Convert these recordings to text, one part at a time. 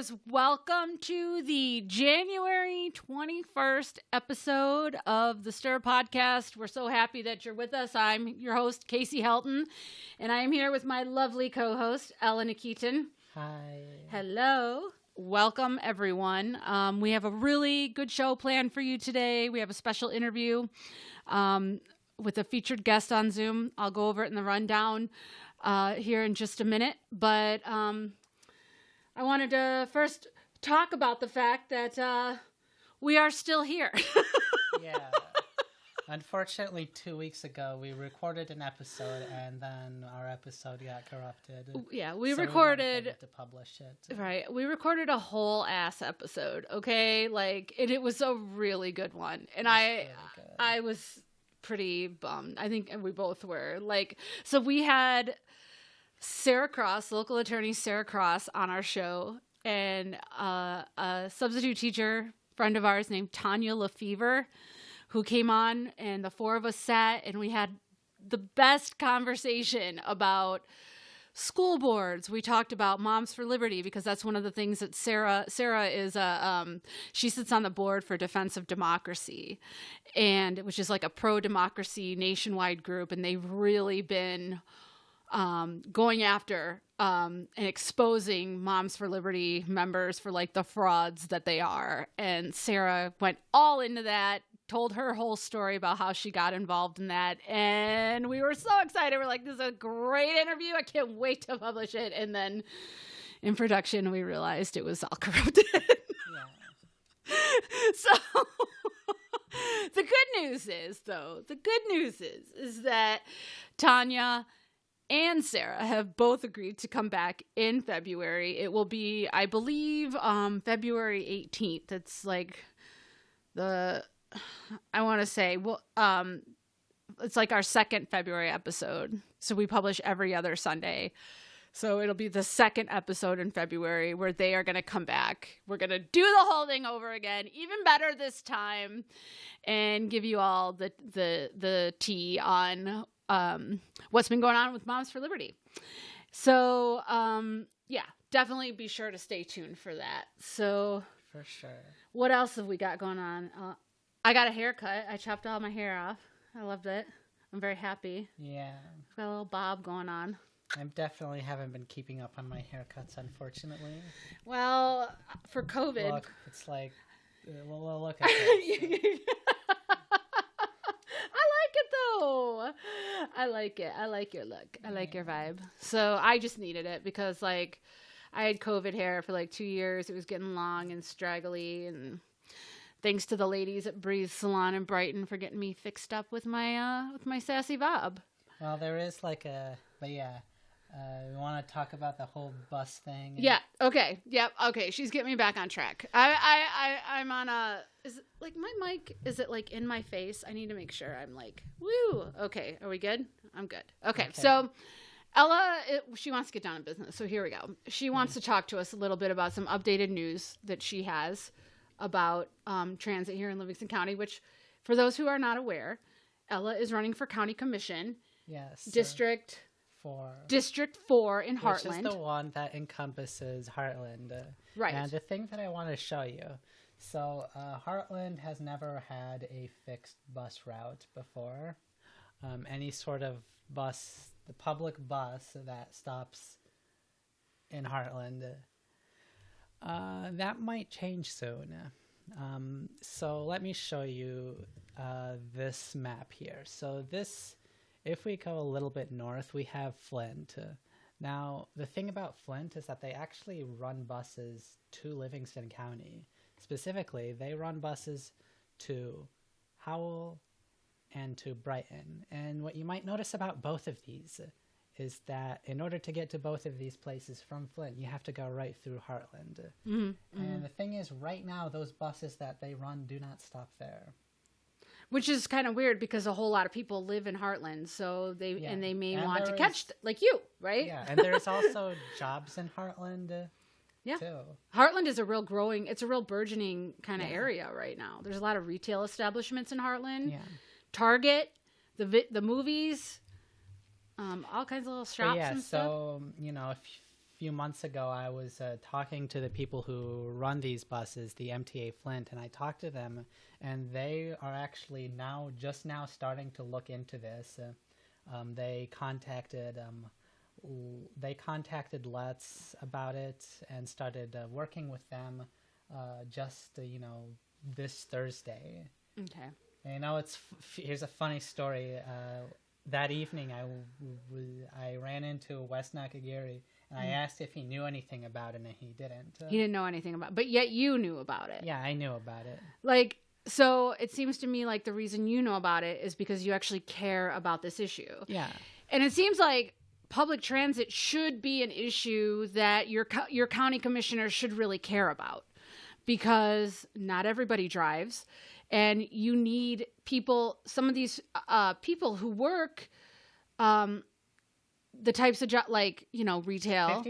listeners. Welcome to the January 21st episode of the Stir Podcast. We're so happy that you're with us. I'm your host, Kasey Helton, and I am here with my lovely co-host, Ella Nikitin. Hi. Hello. Welcome, everyone. We have a really good show planned for you today. We have a special interview with a featured guest on Zoom. I'll go over it in the rundown here in just a minute, but I wanted to first talk about the fact that we are still here. Yeah. Unfortunately, 2 weeks ago, we recorded an episode, and then our episode got corrupted. Yeah, we so recorded... we weren't able to publish it. Right. We recorded a whole ass episode, okay? Like, it was a really good one. And I was pretty bummed. I think we both were. Like, so we had Sarah Cross, local attorney Sarah Cross, on our show, and a substitute teacher friend of ours named Tanya Lefevre, who came on, and the four of us sat and we had the best conversation about school boards. We talked about Moms for Liberty because that's one of the things that Sarah is she sits on the board for Defense of Democracy, and which is like a pro-democracy nationwide group, and they've really been going after and exposing Moms for Liberty members for like the frauds that they are. And Sarah went all into that, told her whole story about how she got involved in that. And we were so excited. We're like, this is a great interview. I can't wait to publish it. And then in production, we realized it was all corrupted. Yeah. So the good news is that Tanya and Sarah have both agreed to come back in February. It will be, I believe, February 18th. It's like it's like our second February episode. So we publish every other Sunday. So it'll be the second episode in February where they are going to come back. We're going to do the whole thing over again, even better this time, and give you all the tea on what's been going on with Moms for Liberty. So, yeah, definitely be sure to stay tuned for that. So, for sure. What else have we got going on? I got a haircut. I chopped all my hair off. I loved it. I'm very happy. Yeah. Got a little bob going on. I definitely haven't been keeping up on my haircuts, unfortunately. Well, for COVID. Look, it's like, well, look at this. I like it. I like your look. I like your vibe. So I just needed it because like I had COVID hair for like 2 years. It was getting long and straggly, and thanks to the ladies at Breeze Salon in Brighton for getting me fixed up with my sassy bob. Well, there is we want to talk about the whole bus thing. Yeah. Okay. Yep. Okay. She's getting me back on track. I'm on is it like my mic? Is it like in my face? I need to make sure I'm like, woo. Okay. Are we good? I'm good. Okay. So Ella, she wants to get down to business. So here we go. She wants to talk to us a little bit about some updated news that she has about transit here in Livingston County, which for those who are not aware, Ella is running for county commission. Yes. District 4 in Heartland. Which is the one that encompasses Heartland. Right. And the thing that I want to show you. So Heartland has never had a fixed bus route before. Any sort of bus, the public bus that stops in Heartland. That might change soon. So let me show you this map here. So this... If we go a little bit north, we have Flint. Now, the thing about Flint is that they actually run buses to Livingston County. Specifically, they run buses to Howell and to Brighton. And what you might notice about both of these is that in order to get to both of these places from Flint, you have to go right through Heartland. Mm-hmm. And the thing is, right now, those buses that they run do not stop there. Which is kind of weird because a whole lot of people live in Heartland, so they may want to catch like you, right? Yeah, and there's also jobs in Heartland. Too. Heartland is a real burgeoning kind of area right now. There's a lot of retail establishments in Heartland. Yeah. Target, the movies, all kinds of little shops and stuff. So, few months ago, I was talking to the people who run these buses, the MTA Flint, and I talked to them, and they are actually just now starting to look into this. They contacted Let's about it and started working with them this Thursday. Okay. And, here's a funny story. That evening, I ran into Wes Nakagiri, and I asked if he knew anything about it, and he didn't. He didn't know anything about it, but yet you knew about it. Yeah, I knew about it. Like, so it seems to me like the reason you know about it is because you actually care about this issue. Yeah. And it seems like public transit should be an issue that your county commissioners should really care about, because not everybody drives. And you need some of these people who work the types of job, like, retail.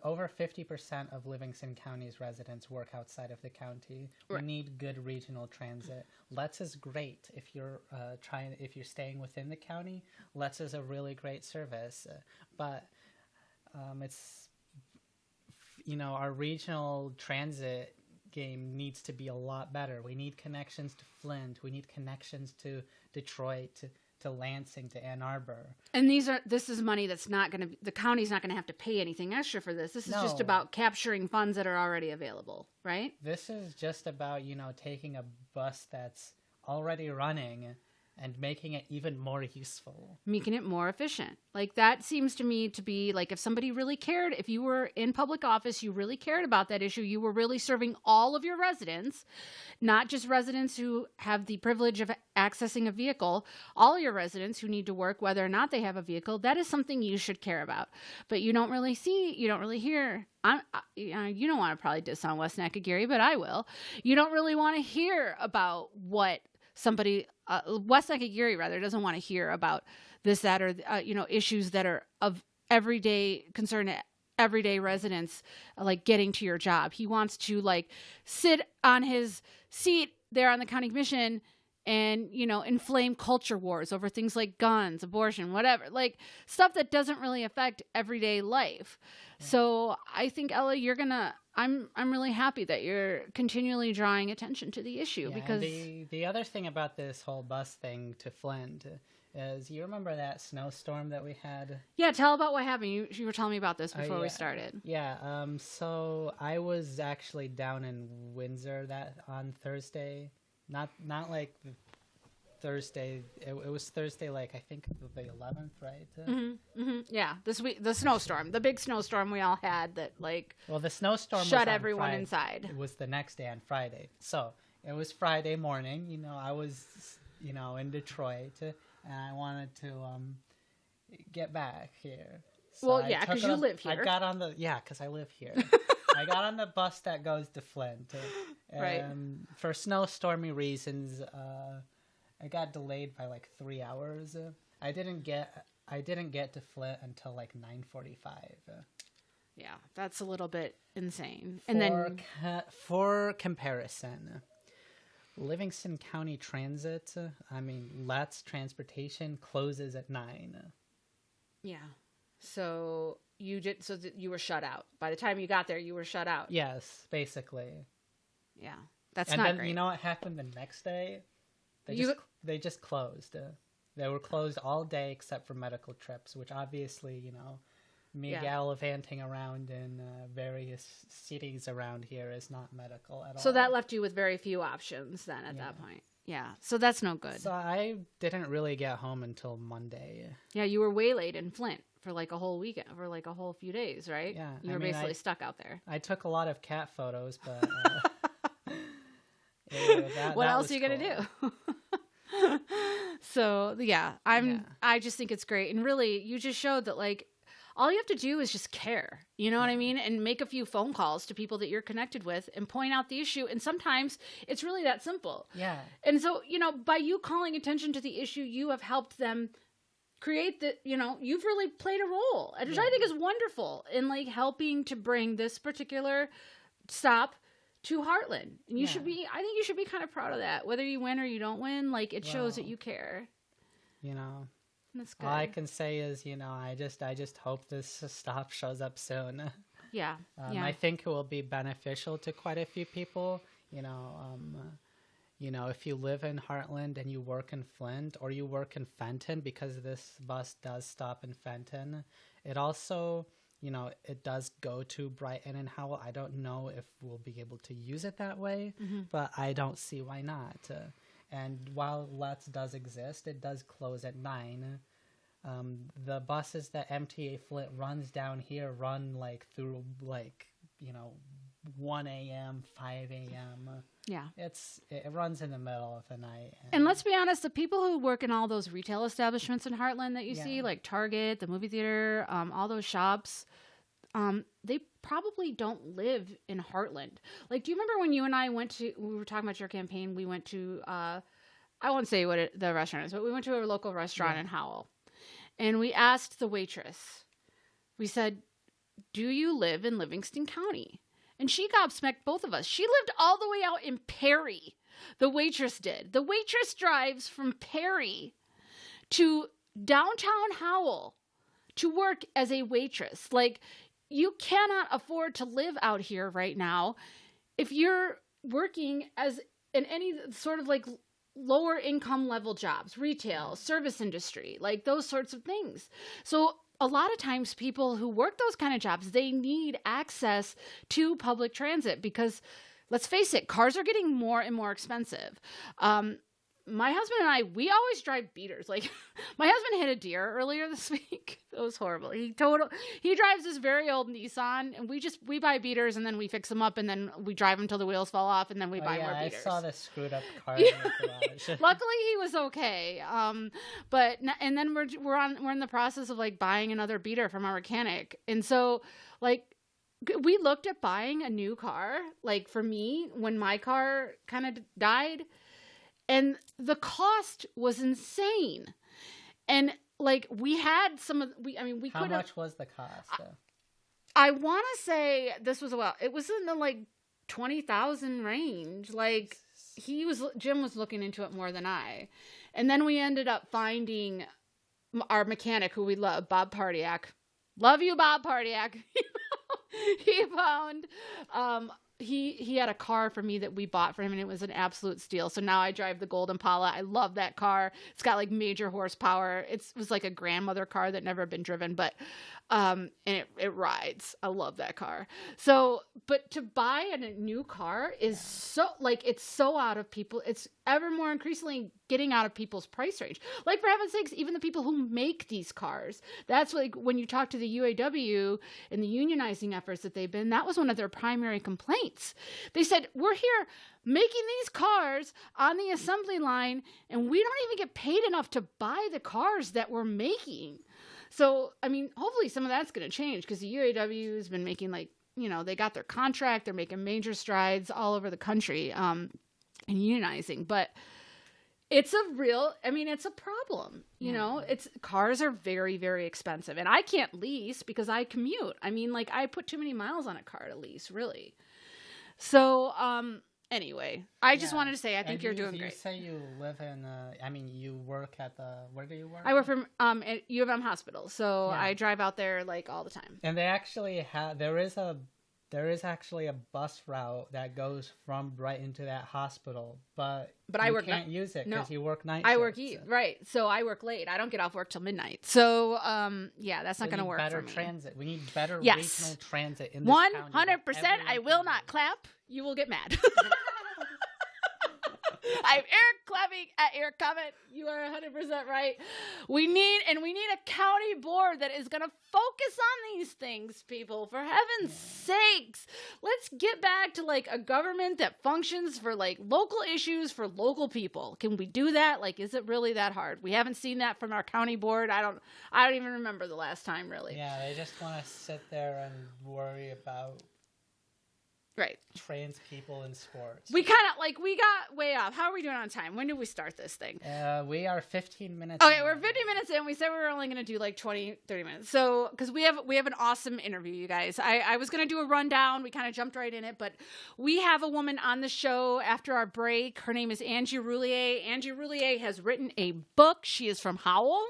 Over 50% of Livingston County's residents work outside of the county. Right. We need good regional transit. Let's is great if you're staying within the county. Let's is a really great service, but it's our regional transit game needs to be a lot better. We need connections to Flint. We need connections to Detroit, to Lansing, to Ann Arbor. And this is money that's the county's not going to have to pay anything extra for this. This is just about capturing funds that are already available, right? This is just about, taking a bus that's already running and making it even more useful. Making it more efficient. Like, that seems to me to be like, if somebody really cared, if you were in public office, you really cared about that issue, you were really serving all of your residents, not just residents who have the privilege of accessing a vehicle, all of your residents who need to work, whether or not they have a vehicle, that is something you should care about. But you don't really hear. You don't want to probably diss on Wes Nakagiri, but I will. You don't really want to hear about what Wes Nakagiri rather doesn't want to hear about this, that, or issues that are of everyday concern to everyday residents, like getting to your job. He wants to sit on his seat there on the county commission and inflame culture wars over things like guns, abortion, whatever, like stuff that doesn't really affect everyday life. Yeah. So I think, Ella, I'm really happy that you're continually drawing attention to the issue, because the other thing about this whole bus thing to Flint is, you remember that snowstorm that we had? Yeah, tell about what happened. You were telling me about this before we started. Yeah. So I was actually down in Windsor on Thursday. Not like Thursday. It was Thursday, I think the 11th, right? Mm-hmm, mm-hmm. Yeah, this week, the snowstorm, the big snowstorm we all had that the snowstorm shut everyone inside. It was the next day on Friday. So it was Friday morning. I was in Detroit, and I wanted to get back here. So because you live here. I got on because I live here. I got on the bus that goes to Flint. Right. For snowstormy reasons, I got delayed by 3 hours. I didn't get to Flint until 9:45. Yeah, that's a little bit insane. For comparison, Livingston County Transit, Let's Transportation closes at 9. Yeah. So you were shut out. By the time you got there, you were shut out. Yes, basically. Yeah, that's and not then, great. You know what happened the next day? They just closed. They were closed all day except for medical trips, which obviously, me gallivanting around in various cities around here is not medical at all. So that left you with very few options then at that point. Yeah, so that's no good. So I didn't really get home until Monday. Yeah, you were waylaid in Flint for a whole weekend, for a whole few days, right? Yeah. You were basically stuck out there. I took a lot of cat photos, but... what else are you going to do? So, I just think it's great. And really, you just showed that, all you have to do is just care. You know what I mean? And make a few phone calls to people that you're connected with and point out the issue. And sometimes it's really that simple. Yeah. And so, by you calling attention to the issue, you have helped them create you've really played a role, which I think is wonderful in helping to bring this particular stop to Heartland. And I think you should be kind of proud of that. Whether you win or you don't win, it shows that you care. That's good. All I can say is, I just hope this stop shows up soon. Yeah. I think it will be beneficial to quite a few people. If you live in Heartland and you work in Flint or you work in Fenton, because this bus does stop in Fenton, it also, it does go to Brighton and Howell. I don't know if we'll be able to use it that way, but I don't see why not. And while Let's does exist, it does close at 9. The buses that MTA Flint runs down here run through 1 a.m., 5 a.m. Yeah. It runs in the middle of the night. And let's be honest, the people who work in all those retail establishments in Heartland that you see, like Target, the movie theater, all those shops, they probably don't live in Heartland. Like, do you remember when you and I we were talking about your campaign, we went to, I won't say what the restaurant is, but we went to a local restaurant in Howell. And we asked the waitress, we said, do you live in Livingston County? And she gobsmacked both of us. She lived all the way out in Perry. The waitress did. The waitress drives from Perry to downtown Howell to work as a waitress. Like, you cannot afford to live out here right now if you're working as in any sort of lower income level jobs, retail, service industry, like those sorts of things. So a lot of times people who work those kind of jobs, they need access to public transit because, let's face it, cars are getting more and more expensive. My husband and I, we always drive beaters. Like, my husband hit a deer earlier this week. It was horrible. He drives this very old Nissan, and we buy beaters, and then we fix them up, and then we drive them till the wheels fall off, and then we buy more beaters. I saw the screwed up car in the garage. Luckily, he was okay. And then we're in the process of buying another beater from our mechanic, and so we looked at buying a new car. Like, for me, when my car kind of died. And the cost was insane. And we had we could. How much was the cost? I want to say this was it was in the 20,000 range. Jim was looking into it more than I. And then we ended up finding our mechanic who we love, Bob Pardiak. Love you, Bob Pardiak. He found he had a car for me that we bought for him, and it was an absolute steal. So now I drive the Gold Impala. I love that car. It's got major horsepower. It was like a grandmother car that never been driven, but and it rides. I love that car. So, but to buy a new car is so it's so out of people. It's ever more increasingly getting out of people's price range. For heaven's sakes, even the people who make these cars. That's when you talk to the UAW and the unionizing efforts that they've been. That was one of their primary complaints. They said, we're here making these cars on the assembly line, and we don't even get paid enough to buy the cars that we're making. So, hopefully some of that's going to change because the UAW has been making they got their contract. They're making major strides all over the country in unionizing. But it's it's a problem. Cars are very, very expensive. And I can't lease because I commute. I put too many miles on a car to lease, really. So, anyway, I just wanted to say I think you're doing great. You say you live in, you work at where do you work? I work from at U of M Hospital, so I drive out there all the time. And they actually there is actually a bus route that goes from Brighton to that hospital, but I can't use it because you work night. I work right, so I work late. I don't get off work till midnight. So that's not going to work for me. Better transit. We need better regional transit in this 100%. I will not clap. You will get mad. I'm Eric clapping at your comment. You are 100% right. We need a county board that is going to focus on these things, people. For heaven's sakes, let's get back to a government that functions for local issues for local people. Can we do that? Is it really that hard? We haven't seen that from our county board. I don't even remember the last time, really. Yeah, they just want to sit there and worry about trans people in sports. We kind of we got way off. How are we doing on time? When did we start this thing? We are 15 minutes Okay, we're 15 minutes in. We said we were only going to do 20, 30 minutes. So, because we have an awesome interview, you guys. I was going to do a rundown. We kind of jumped right in it, but we have a woman on the show after our break. Her name is Angie Roullier. Angie Roullier has written a book. She is from Howell.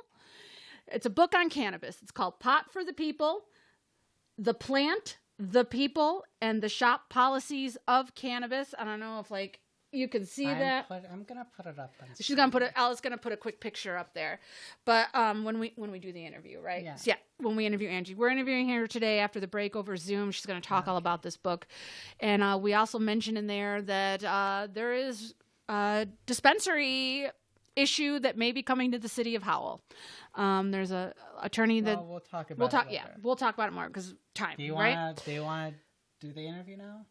It's a book on cannabis. It's called Pot for the People, The Plant, the People, and the Shop Policies of Cannabis. I don't know if you can see that. I'm gonna put it up. She's gonna put it. Alice gonna put a quick picture up there. But when we do the interview, right? Yeah. So, yeah. When we interview Angie, we're interviewing her today after the break over Zoom. She's gonna talk all about this book, and we also mentioned in there that there is a dispensary issue that may be coming to the city of Howell. There's a attorney that we'll talk about. We'll talk about it more because time. Do you want to do the interview now?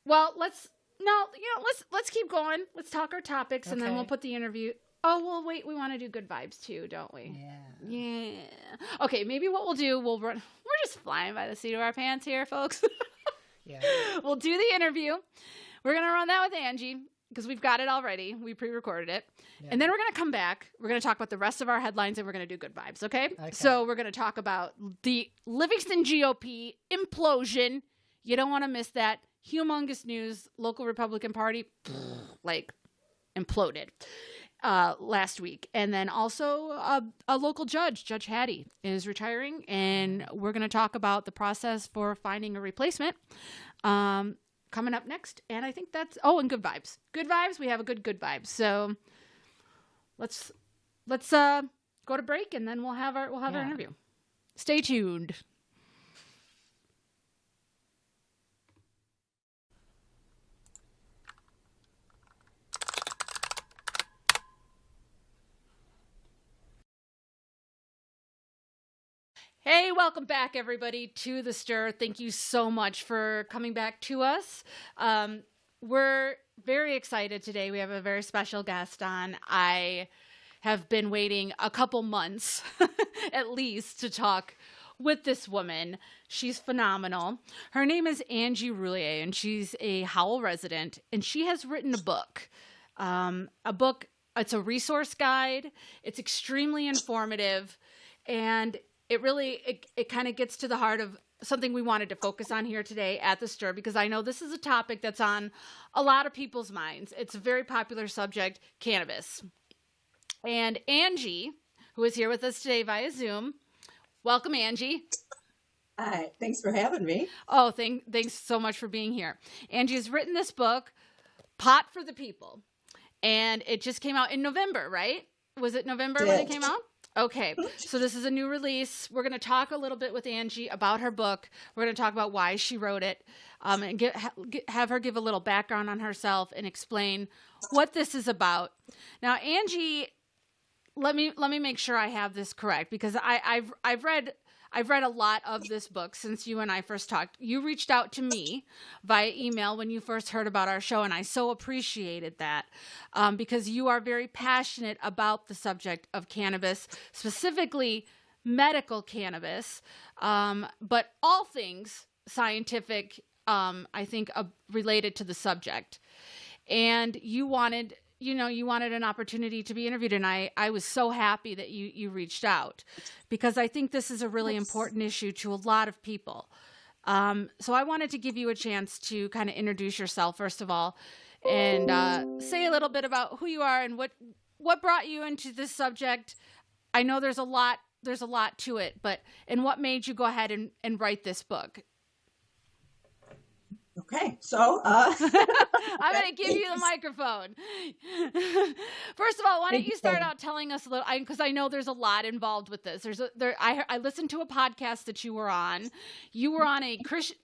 Well, let's keep going. Let's talk our topics, and then we'll put the interview. Oh, well, wait, we want to do good vibes too, don't we? Yeah. Okay, maybe what we'll do, we're just flying by the seat of our pants here, folks. Yeah. We'll do the interview. We're going to run that with Angie because we've got it already. We pre-recorded it. Yeah. And then we're going to come back. We're going to talk about the rest of our headlines, and we're going to do good vibes, okay? So we're going to talk about the Livingston GOP implosion. You don't want to miss that. Humongous news. Local Republican Party, imploded last week. And then also a local judge, Judge Hattie, is retiring. And we're going to talk about the process for finding a replacement coming up next. And I think that's, and good vibes. Good vibes. We have a good vibes. So let's go to break, and then we'll have our interview. Stay tuned. Hey, welcome back, everybody, to The Stir. Thank you so much for coming back to us. We're very excited today. We have a very special guest on. I have been waiting a couple months, at least, to talk with this woman. She's phenomenal. Her name is Angie Roullier, and she's a Howell resident, and she has written a book. It's a resource guide. It's extremely informative, and it kind of gets to the heart of something we wanted to focus on here today at The Stir, because I know this is a topic that's on a lot of people's minds. It's a very popular subject, cannabis. And Angie, who is here with us today via Zoom, welcome, Angie. Hi, thanks for having me. Oh, thanks so much for being here. Angie has written this book, Pot for the People, and it just came out in November, right? Was it November when it came out? Okay, so this is a new release. We're going to talk a little bit with Angie about her book. We're going to talk about why she wrote it, and have her give a little background on herself and explain what this is about. Now, Angie, let me make sure I have this correct, because I've read a lot of this book since you and I first talked. You reached out to me via email when you first heard about our show, and I so appreciated that because you are very passionate about the subject of cannabis, specifically medical cannabis, but all things scientific, I think, related to the subject. And you wanted an opportunity to be interviewed, and I was so happy that you reached out, because I think this is a really important issue to a lot of people. So I wanted to give you a chance to kind of introduce yourself, first of all, and say a little bit about who you are and what brought you into this subject. I know there's a lot to it, and what made you go ahead and write this book? Okay, so I'm going to give you the microphone. First of all, why don't you start out telling us a little, because I know there's a lot involved with this. I listened to a podcast that you were on. You were on a podcast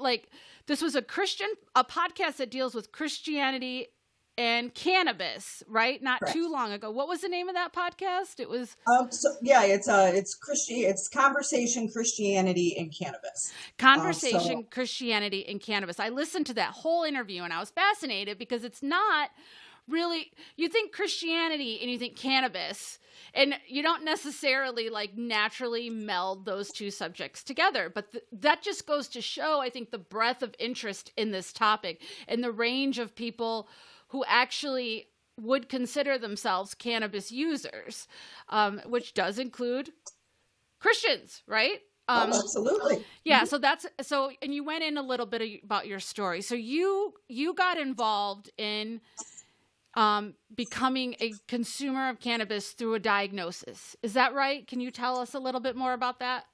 that deals with Christianity and cannabis, right? Not Correct. Too long ago. What was the name of that podcast? It was it's Conversation, Christianity, and Cannabis. Christianity, and Cannabis. I listened to that whole interview, and I was fascinated, because it's not really, you think Christianity and you think cannabis, and you don't necessarily naturally meld those two subjects together. But that just goes to show, I think, the breadth of interest in this topic and the range of people who actually would consider themselves cannabis users, which does include Christians, right? Absolutely. Yeah. So and you went in a little bit about your story. So you got involved in becoming a consumer of cannabis through a diagnosis. Is that right? Can you tell us a little bit more about that?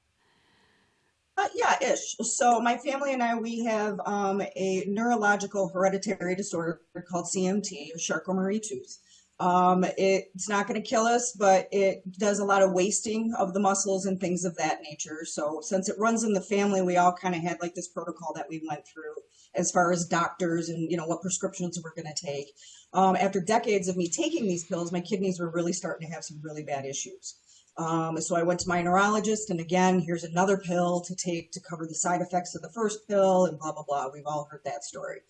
Yeah, ish. So my family and I, we have a neurological hereditary disorder called CMT, Charcot-Marie-Tooth. It's not going to kill us, but it does a lot of wasting of the muscles and things of that nature. So since it runs in the family, we all kind of had like this protocol that we went through as far as doctors and, what prescriptions we're going to take. After decades of me taking these pills, my kidneys were really starting to have some really bad issues. So I went to my neurologist, and again, here's another pill to take to cover the side effects of the first pill, and blah, blah, blah. We've all heard that story.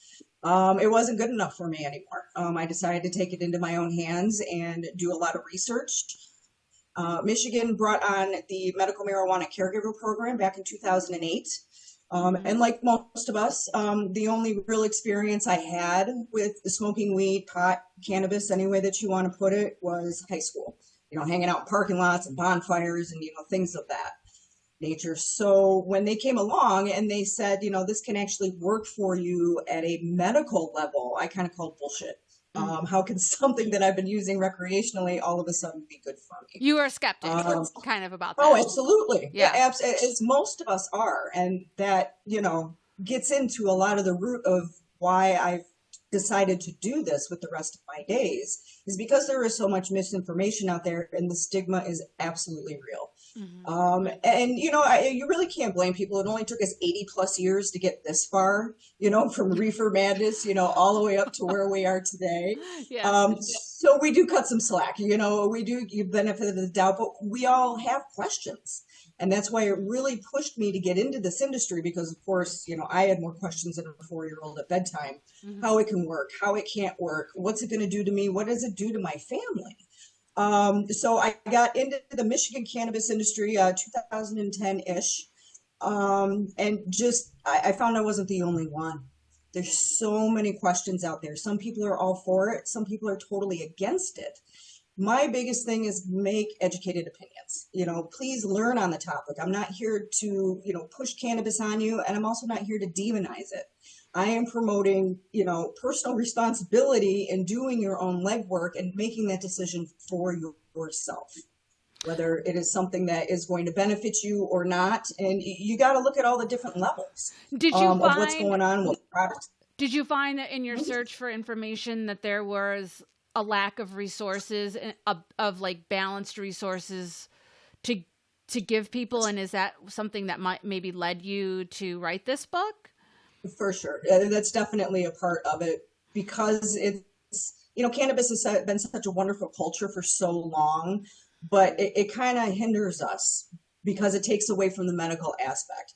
It wasn't good enough for me anymore. I decided to take it into my own hands and do a lot of research. Michigan brought on the medical marijuana caregiver program back in 2008. And like most of us, the only real experience I had with smoking weed, pot, cannabis, any way that you want to put it, was high school. Hanging out in parking lots and bonfires and, things of that nature. So when they came along and they said, this can actually work for you at a medical level, I kind of called bullshit. How can something that I've been using recreationally all of a sudden be good for me? You were a skeptic kind of about that. Oh, absolutely. Yeah. As most of us are. And that, gets into a lot of the root of why I've decided to do this with the rest of my days, is because there is so much misinformation out there and the stigma is absolutely real. And you really can't blame people. It only took us 80 plus years to get this far, from reefer madness, all the way up to where we are today. Yeah. So we do cut some slack, we do give benefit of the doubt, but we all have questions. And that's why it really pushed me to get into this industry, because, of course, I had more questions than a 4-year-old at bedtime. How it can work, how it can't work, what's it going to do to me, what does it do to my family? So I got into the Michigan cannabis industry 2010-ish, and just I found I wasn't the only one. There's so many questions out there. Some people are all for it. Some people are totally against it. My biggest thing is make educated opinions. Please learn on the topic. I'm not here to, push cannabis on you, and I'm also not here to demonize it. I am promoting, personal responsibility and doing your own legwork and making that decision for yourself, whether it is something that is going to benefit you or not. And you got to look at all the different levels of what's going on with products. Did you find that in your search for information that there was a lack of resources, of like balanced resources to give people? And is that something that might maybe led you to write this book? For sure. That's definitely a part of it, because it's, cannabis has been such a wonderful culture for so long, but it kind of hinders us because it takes away from the medical aspect.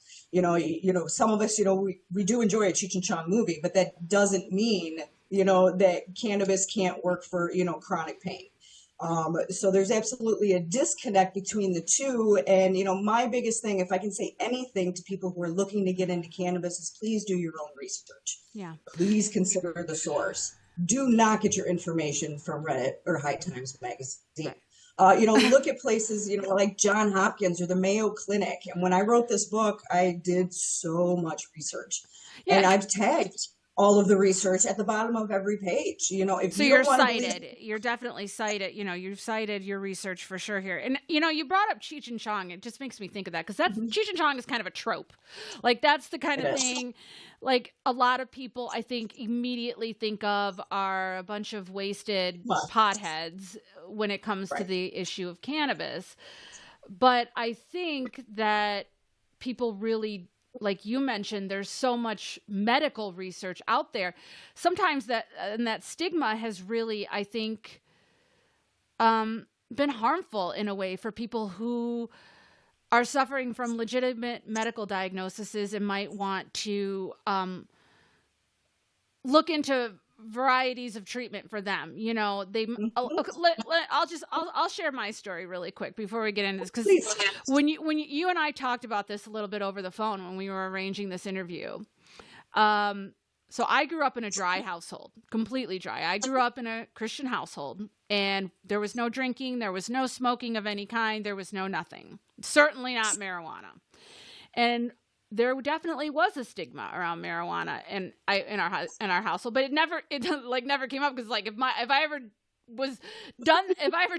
Some of us, we do enjoy a Cheech and Chong movie, but that doesn't mean, that cannabis can't work for, chronic pain. So there's absolutely a disconnect between the two. And, my biggest thing, if I can say anything to people who are looking to get into cannabis, is please do your own research. Yeah. Please consider the source. Do not get your information from Reddit or High Times magazine. Look at places, like John Hopkins or the Mayo Clinic. And when I wrote this book, I did so much research. Yeah. And I've tagged all of the research at the bottom of every page. If so you you're don't cited, you're definitely cited, you've cited your research for sure here. And, you brought up Cheech and Chong. It just makes me think of that, because that's Cheech and Chong is kind of a trope. Like, that's the kind of thing, like, a lot of people, I think, immediately think of are a bunch of wasted potheads when it comes to the issue of cannabis. But I think that people really, like you mentioned, there's so much medical research out there. Sometimes that stigma has really, I think, been harmful in a way for people who are suffering from legitimate medical diagnoses and might want to look into varieties of treatment for them. I'll share my story really quick before we get into this, because when you and I talked about this a little bit over the phone when we were arranging this interview, so I grew up in a dry household, completely dry. I grew up in a Christian household, and there was no drinking, there was no smoking of any kind, there was no nothing, certainly not marijuana. And there definitely was a stigma around marijuana in our household, but it never came up because like if I ever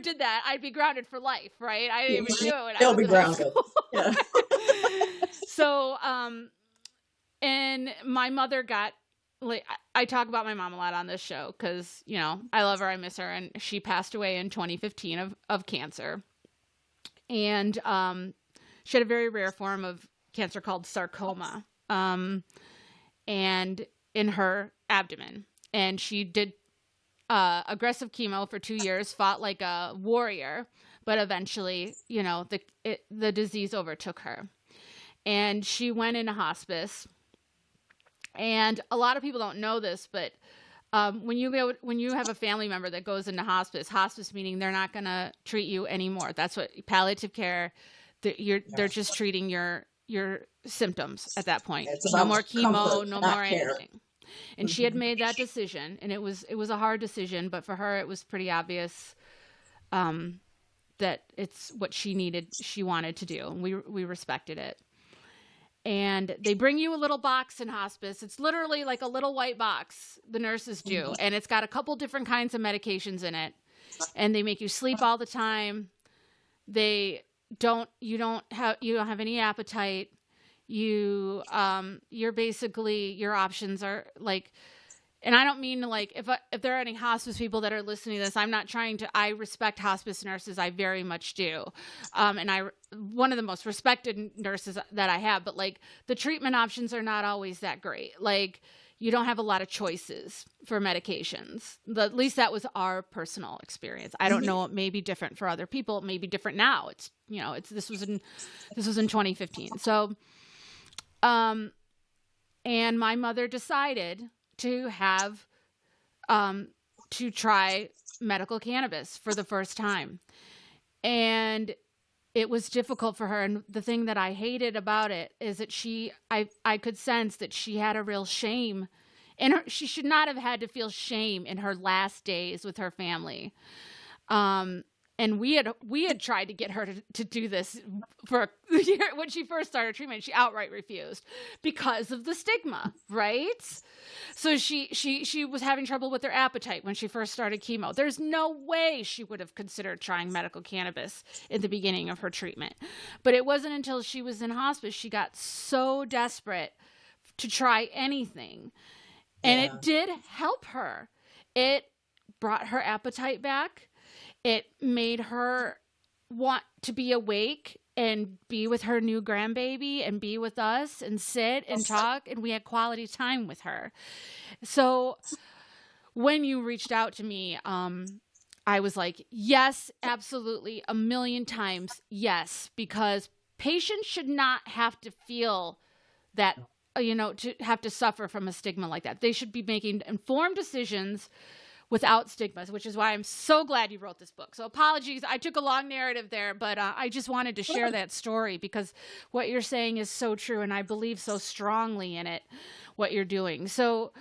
did that, I'd be grounded for life, right? I didn't even do it. They'll be grounded. Yeah. So, and my mother got, like, I talk about my mom a lot on this show because, you know, I love her, I miss her, and she passed away in 2015 of cancer. And she had a very rare form of cancer called sarcoma, and in her abdomen. And she did aggressive chemo for 2 years, fought like a warrior, but eventually, you know, the disease overtook her. And she went into hospice. And a lot of people don't know this, but when you have a family member that goes into hospice meaning they're not going to treat you anymore. That's what palliative care. They're just treating your symptoms at that point. No more chemo, comfort, no more anything. And she had made that decision, and it was a hard decision, but for her it was pretty obvious that it's what she wanted to do, and we respected it. And they bring you a little box in hospice. It's literally like a little white box, the nurses do. And it's got a couple different kinds of medications in it. And they make you sleep all the time. You don't have any appetite. You're basically, your options are like, and I don't mean like, if there are any hospice people that are listening to this, I respect hospice nurses. I very much do. And one of the most respected nurses that I have, but like the treatment options are not always that great. Like you don't have a lot of choices for medications. At least that was our personal experience. I don't know. It may be different for other people. It may be different now. This was in 2015. So, and my mother decided to have, to try medical cannabis for the first time. And it was difficult for her. And the thing that I hated about it is that I could sense that she had a real shame, and she should not have had to feel shame in her last days with her family. And we had tried to get her to do this for a year when she first started treatment. She outright refused because of the stigma, right? So she was having trouble with her appetite when she first started chemo. There's no way she would have considered trying medical cannabis in the beginning of her treatment. But it wasn't until she was in hospice she got so desperate to try anything. And it did help her. It brought her appetite back. It made her want to be awake and be with her new grandbaby and be with us and sit and talk. And we had quality time with her. So when you reached out to me, I was like, yes, absolutely. 1,000,000 times. Yes. Because patients should not have to feel that, to have to suffer from a stigma like that. They should be making informed decisions without stigmas, which is why I'm so glad you wrote this book. So apologies, I took a long narrative there, but I just wanted to share that story because what you're saying is so true, and I believe so strongly in it, what you're doing. So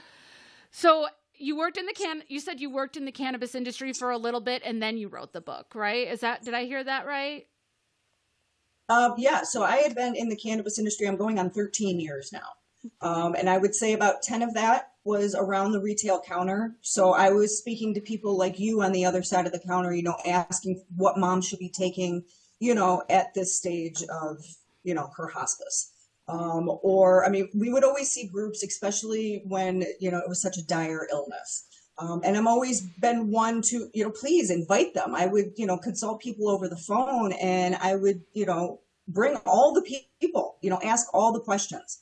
you worked in you said you worked in the cannabis industry for a little bit, and then you wrote the book, right? Did I hear that right? Yeah, so I had been in the cannabis industry, I'm going on 13 years now. And I would say about 10 of that was around the retail counter. So I was speaking to people like you on the other side of the counter, asking what mom should be taking, at this stage of, her hospice. We would always see groups, especially when, it was such a dire illness. And I'm always been one to, please invite them. I would, consult people over the phone, and I would, bring all the people, ask all the questions.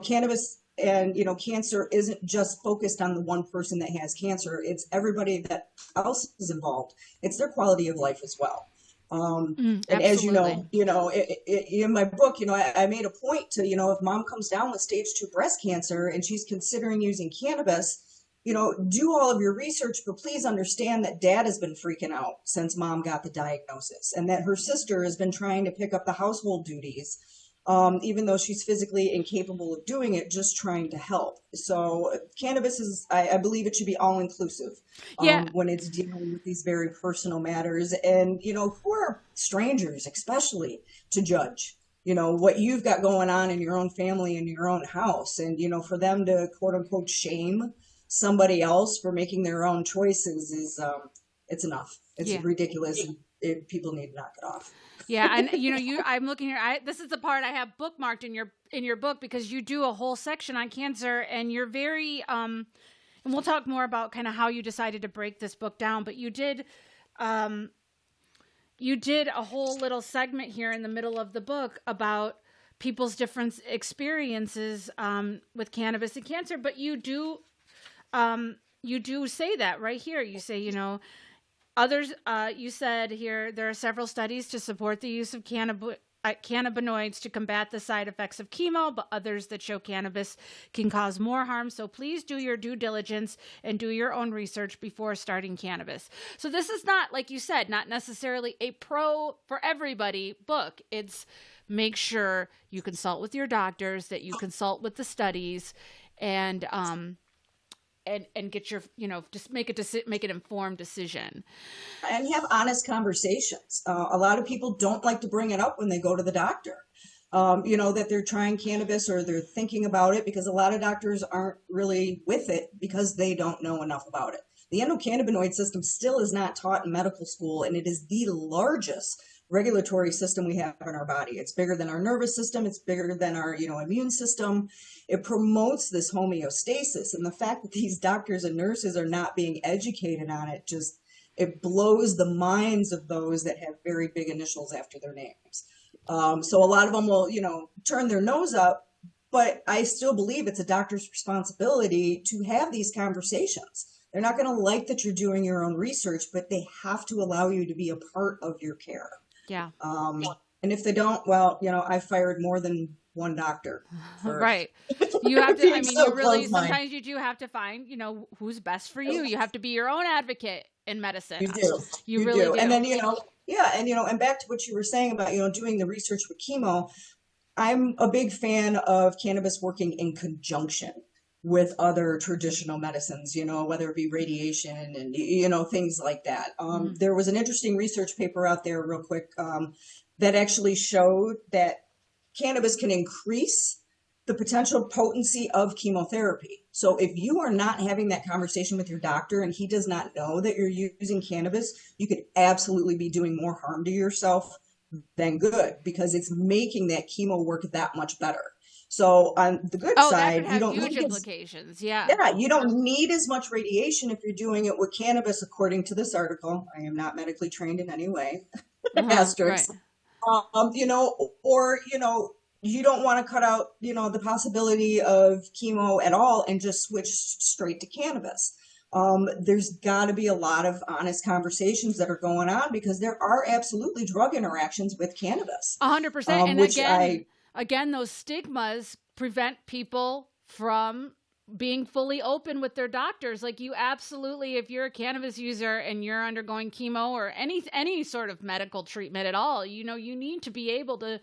Cannabis and, cancer isn't just focused on the one person that has cancer. It's everybody that else is involved. It's their quality of life as well. And as you know, in my book, I made a point to, if mom comes down with stage 2 breast cancer and she's considering using cannabis, do all of your research, but please understand that dad has been freaking out since mom got the diagnosis, and that her sister has been trying to pick up the household duties. Even though she's physically incapable of doing it, just trying to help. So cannabis is, I believe it should be all inclusive when it's dealing with these very personal matters. And, who are strangers, especially to judge, what you've got going on in your own family, in your own house. And, for them to quote unquote shame somebody else for making their own choices is, it's enough. It's ridiculous. And people need to knock it off. Yeah. And I'm looking here. This is the part I have bookmarked in your book, because you do a whole section on cancer, and you're very, and we'll talk more about kind of how you decided to break this book down, but you did a whole little segment here in the middle of the book about people's different experiences with cannabis and cancer. But you do say that right here. You say, others, you said here, there are several studies to support the use of cannabinoids to combat the side effects of chemo, but others that show cannabis can cause more harm. So please do your due diligence and do your own research before starting cannabis. So this is not, like you said, not necessarily a pro for everybody book. It's make sure you consult with your doctors, that you consult with the studies, and get your, just make an informed decision. And have honest conversations. A lot of people don't like to bring it up when they go to the doctor, that they're trying cannabis or they're thinking about it, because a lot of doctors aren't really with it because they don't know enough about it. The endocannabinoid system still is not taught in medical school, and it is the largest regulatory system we have in our body. It's bigger than our nervous system. It's bigger than our, immune system. It promotes this homeostasis. And the fact that these doctors and nurses are not being educated on it, it blows the minds of those that have very big initials after their names. So a lot of them will, turn their nose up, but I still believe it's a doctor's responsibility to have these conversations. They're not going to like that you're doing your own research, but they have to allow you to be a part of your care. Yeah. And if they don't, well, I've fired more than one doctor. Right. You have to, you really, sometimes you do have to find, who's best for you. You have to be your own advocate in medicine. You do. You really do. And then, and back to what you were saying about, doing the research with chemo, I'm a big fan of cannabis working in conjunction with other traditional medicines, whether it be radiation and, things like that. There was an interesting research paper out there real quick that actually showed that cannabis can increase the potential potency of chemotherapy. So if you are not having that conversation with your doctor and he does not know that you're using cannabis, you could absolutely be doing more harm to yourself than good, because it's making that chemo work that much better. So on the good side, you don't huge implications. Yeah, you don't need as much radiation if you're doing it with cannabis, according to this article. I am not medically trained in any way. Asterisk. Right. You don't want to cut out, the possibility of chemo at all and just switch straight to cannabis. There's got to be a lot of honest conversations that are going on, because there are absolutely drug interactions with cannabis. 100%. And again, those stigmas prevent people from being fully open with their doctors. Like, you absolutely, if you're a cannabis user and you're undergoing chemo or any sort of medical treatment at all, you need to be able to,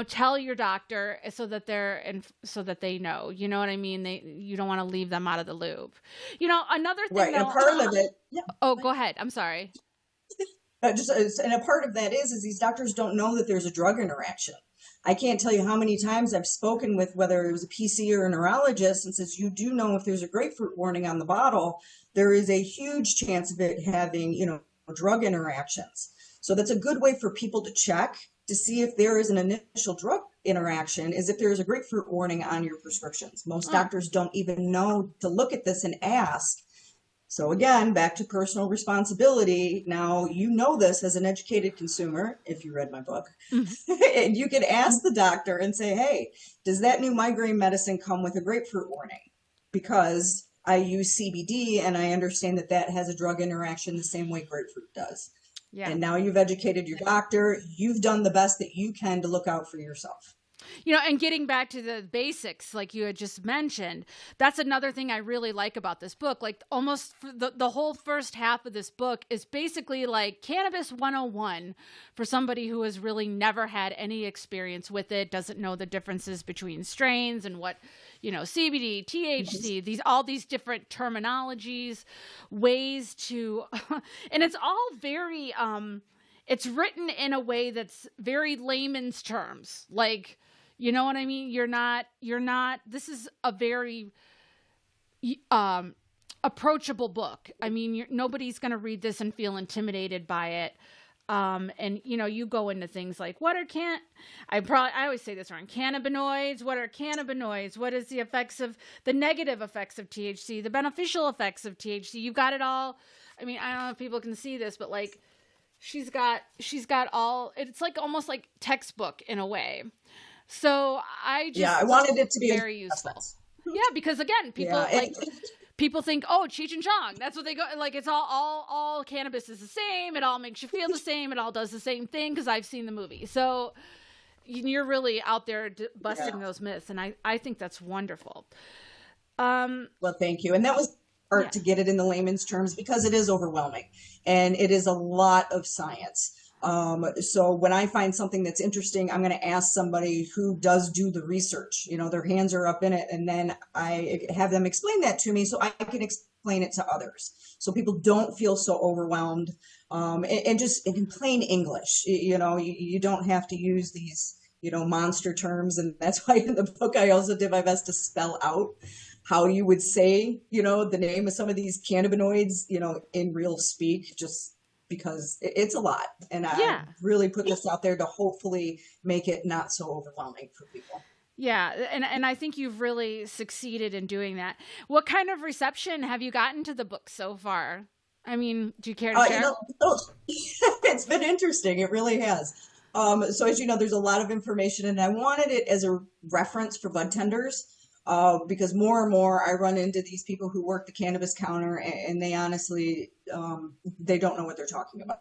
tell your doctor so that they know, you know what I mean? You don't want to leave them out of the loop. Another thing. Right. And part of it. Yeah. Oh, go ahead. I'm sorry. And a part of that is these doctors don't know that there's a drug interaction. I can't tell you how many times I've spoken with, whether it was a PC or a neurologist, and says, you do know if there's a grapefruit warning on the bottle, there is a huge chance of it having, drug interactions. So that's a good way for people to check to see if there is an initial drug interaction, is if there's a grapefruit warning on your prescriptions. Most doctors don't even know to look at this and ask. So again, back to personal responsibility. Now, this as an educated consumer, if you read my book, and you can ask the doctor and say, hey, does that new migraine medicine come with a grapefruit warning? Because I use CBD and I understand that has a drug interaction the same way grapefruit does. Yeah. And now you've educated your doctor. You've done the best that you can to look out for yourself. And getting back to the basics, like you had just mentioned, that's another thing I really like about this book. Like, almost the whole first half of this book is basically like Cannabis 101 for somebody who has really never had any experience with it, doesn't know the differences between strains and what, CBD, THC, all these different terminologies, ways to, and it's all very, it's written in a way that's very layman's terms. Like, you know what I mean? You're not, this is a very approachable book. I mean, nobody's going to read this and feel intimidated by it. And you know, you go into things like, I always say this wrong, cannabinoids. What are cannabinoids? What is the negative effects of THC, the beneficial effects of THC? You've got it all. I mean, I don't know if people can see this, but like, she's got all, it's like almost like textbook in a way. So I wanted it to be very useful. Yeah. Because again, people think, oh, Cheech and Chong, that's what they go, like, it's all cannabis is the same. It all makes you feel the same. It all does the same thing. Cause I've seen the movie. So you're really out there busting those myths. And I think that's wonderful. Well, thank you. And that was hard to get it in the layman's terms because it is overwhelming and it is a lot of science. So when I find something that's interesting, I'm going to ask somebody who does do the research, you know, their hands are up in it. And then I have them explain that to me so I can explain it to others. So people don't feel so overwhelmed. And just in plain English, you know, you don't have to use these, you know, monster terms. And that's why in the book, I also did my best to spell out how you would say, you know, the name of some of these cannabinoids, you know, in real speak, just because it's a lot. And I really put this out there to hopefully make it not so overwhelming for people. Yeah. And I think you've really succeeded in doing that. What kind of reception have you gotten to the book so far? I mean, do you care to share? You know, it's been interesting. It really has. So as you know, there's a lot of information and I wanted it as a reference for bud tenders. Because more and more I run into these people who work the cannabis counter and they honestly, they don't know what they're talking about.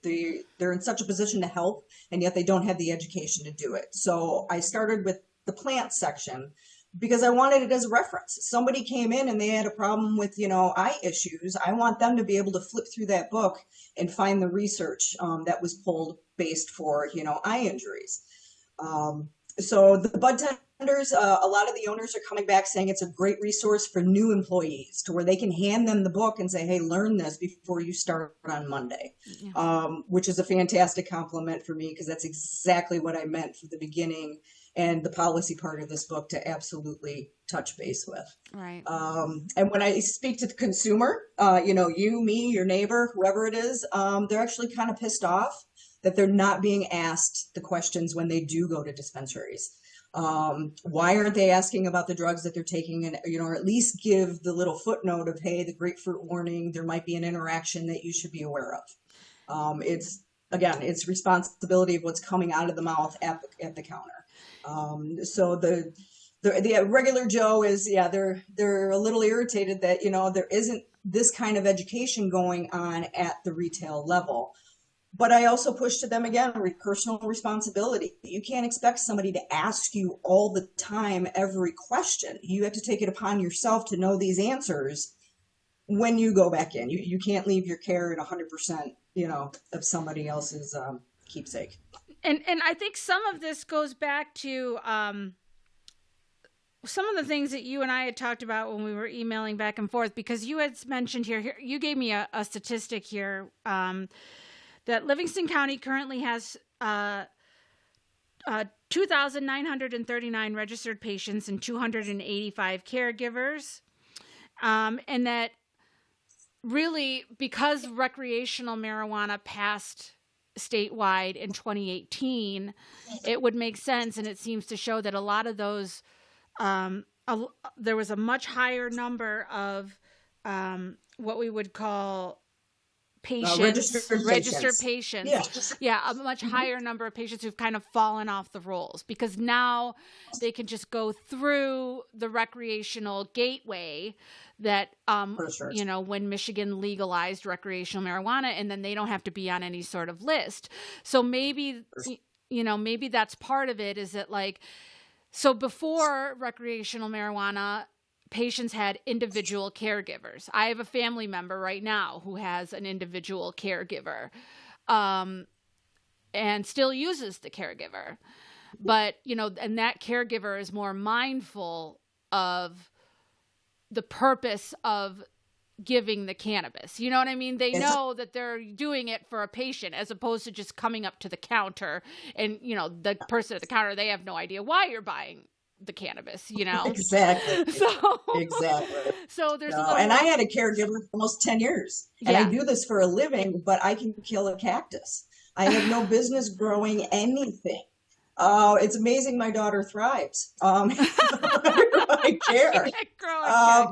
They're in such a position to help and yet they don't have the education to do it. So I started with the plant section because I wanted it as a reference. Somebody came in and they had a problem with, you know, eye issues. I want them to be able to flip through that book and find the research, that was pulled based for, you know, eye injuries. So the bud tenders, a lot of the owners are coming back saying it's a great resource for new employees to where they can hand them the book and say, hey, learn this before you start on Monday, which is a fantastic compliment for me because that's exactly what I meant from the beginning and the policy part of this book to absolutely touch base with. Right. And when I speak to the consumer, you know, you, me, your neighbor, whoever it is, they're actually kind of pissed off that they're not being asked the questions when they do go to dispensaries. Why aren't they asking about the drugs that they're taking and, you know, or at least give the little footnote of, hey, the grapefruit warning, there might be an interaction that you should be aware of. It's responsibility of what's coming out of the mouth at the counter. So the regular Joe is, they're a little irritated that, you know, there isn't this kind of education going on at the retail level. But I also push to them again, personal responsibility. You can't expect somebody to ask you all the time, every question. You have to take it upon yourself to know these answers when you go back in. You can't leave your care at 100%, you know, of somebody else's keepsake. And I think some of this goes back to some of the things that you and I had talked about when we were emailing back and forth, because you had mentioned here you gave me a statistic here, that Livingston County currently has 2,939 registered patients and 285 caregivers. And that really, because recreational marijuana passed statewide in 2018, it would make sense. And it seems to show that a lot of those, there was a much higher number of what we would call registered patients. A much higher number of patients who've kind of fallen off the rolls because now they can just go through the recreational gateway that, you know, when Michigan legalized recreational marijuana, and then they don't have to be on any sort of list. So maybe, you know, maybe that's part of it, is that like, so before recreational marijuana, patients had individual caregivers. I have a family member right now who has an individual caregiver, and still uses the caregiver. But, you know, and that caregiver is more mindful of the purpose of giving the cannabis. You know what I mean? They know that they're doing it for a patient as opposed to just coming up to the counter and, you know, the person at the counter, they have no idea why you're buying the cannabis, you know? Exactly. Exactly. So there's and I had a caregiver for almost 10 years and I do this for a living, but I can kill a cactus. I have no business growing anything. It's amazing my daughter thrives. I care.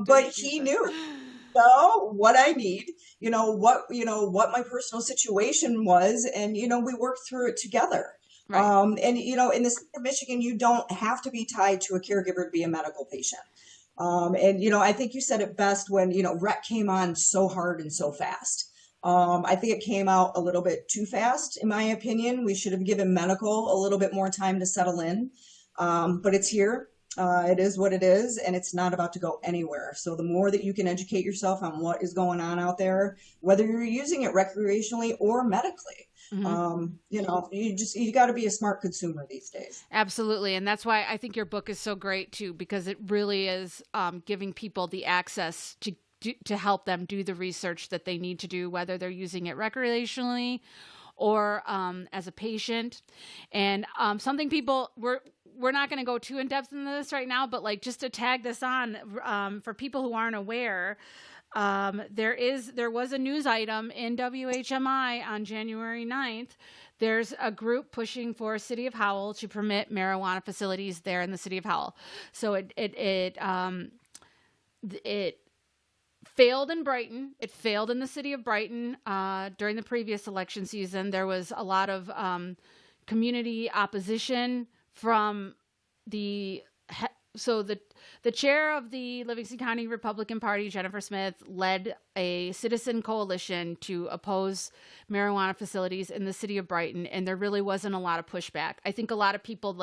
But he knew. So what I need, what my personal situation was, and we worked through it together. Right. And in the state of Michigan, you don't have to be tied to a caregiver to be a medical patient. And I think you said it best when rec came on so hard and so fast. I think it came out a little bit too fast, in my opinion. We should have given medical a little bit more time to settle in. But it's here. It is what it is, and it's not about to go anywhere. So the more that you can educate yourself on what is going on out there, whether you're using it recreationally or medically, you got to be a smart consumer these days. Absolutely. And that's why I think your book is so great too, because it really is giving people the access to help them do the research that they need to do, whether they're using it recreationally or as a patient. And something we're not going to go too in depth into this right now, but like just to tag this on for people who aren't aware, there was a news item in WHMI on January 9th. There's a group pushing for City of Howell to permit marijuana facilities there in the City of Howell. So it failed in Brighton. It failed in the city of Brighton during the previous election season. There was a lot of community opposition from the chair of the Livingston County Republican Party, Jennifer Smith, led a citizen coalition to oppose marijuana facilities in the city of Brighton, and there really wasn't a lot of pushback. I think a lot of people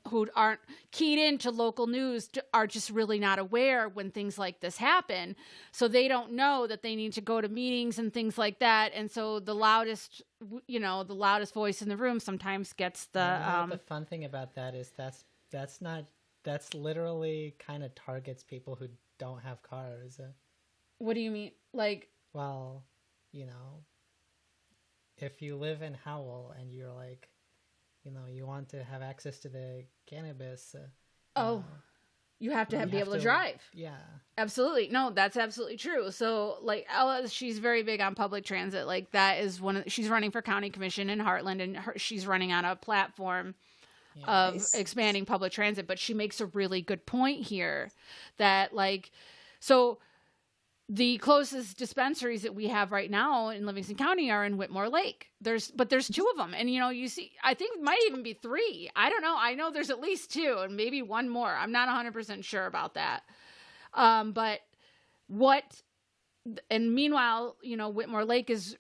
who aren't keyed into local news are just really not aware when things like this happen, so they don't know that they need to go to meetings and things like that. And so the loudest voice in the room sometimes gets the. The fun thing about that is that's literally kind of targets people who don't have cars. What do you mean? Well, if you live in Howell and you're you want to have access to the cannabis. You have to be able to drive. Yeah. Absolutely. No, that's absolutely true. So Ella, she's very big on public transit. That is she's running for county commission in Heartland, and she's running on a platform of expanding public transit, but she makes a really good point here that so the closest dispensaries that we have right now in Livingston County are in Whitmore Lake. There's two of them, and you see, I think it might even be three. I don't know. I know there's at least two and maybe one more. I'm not 100% sure about that. And meanwhile, Whitmore Lake is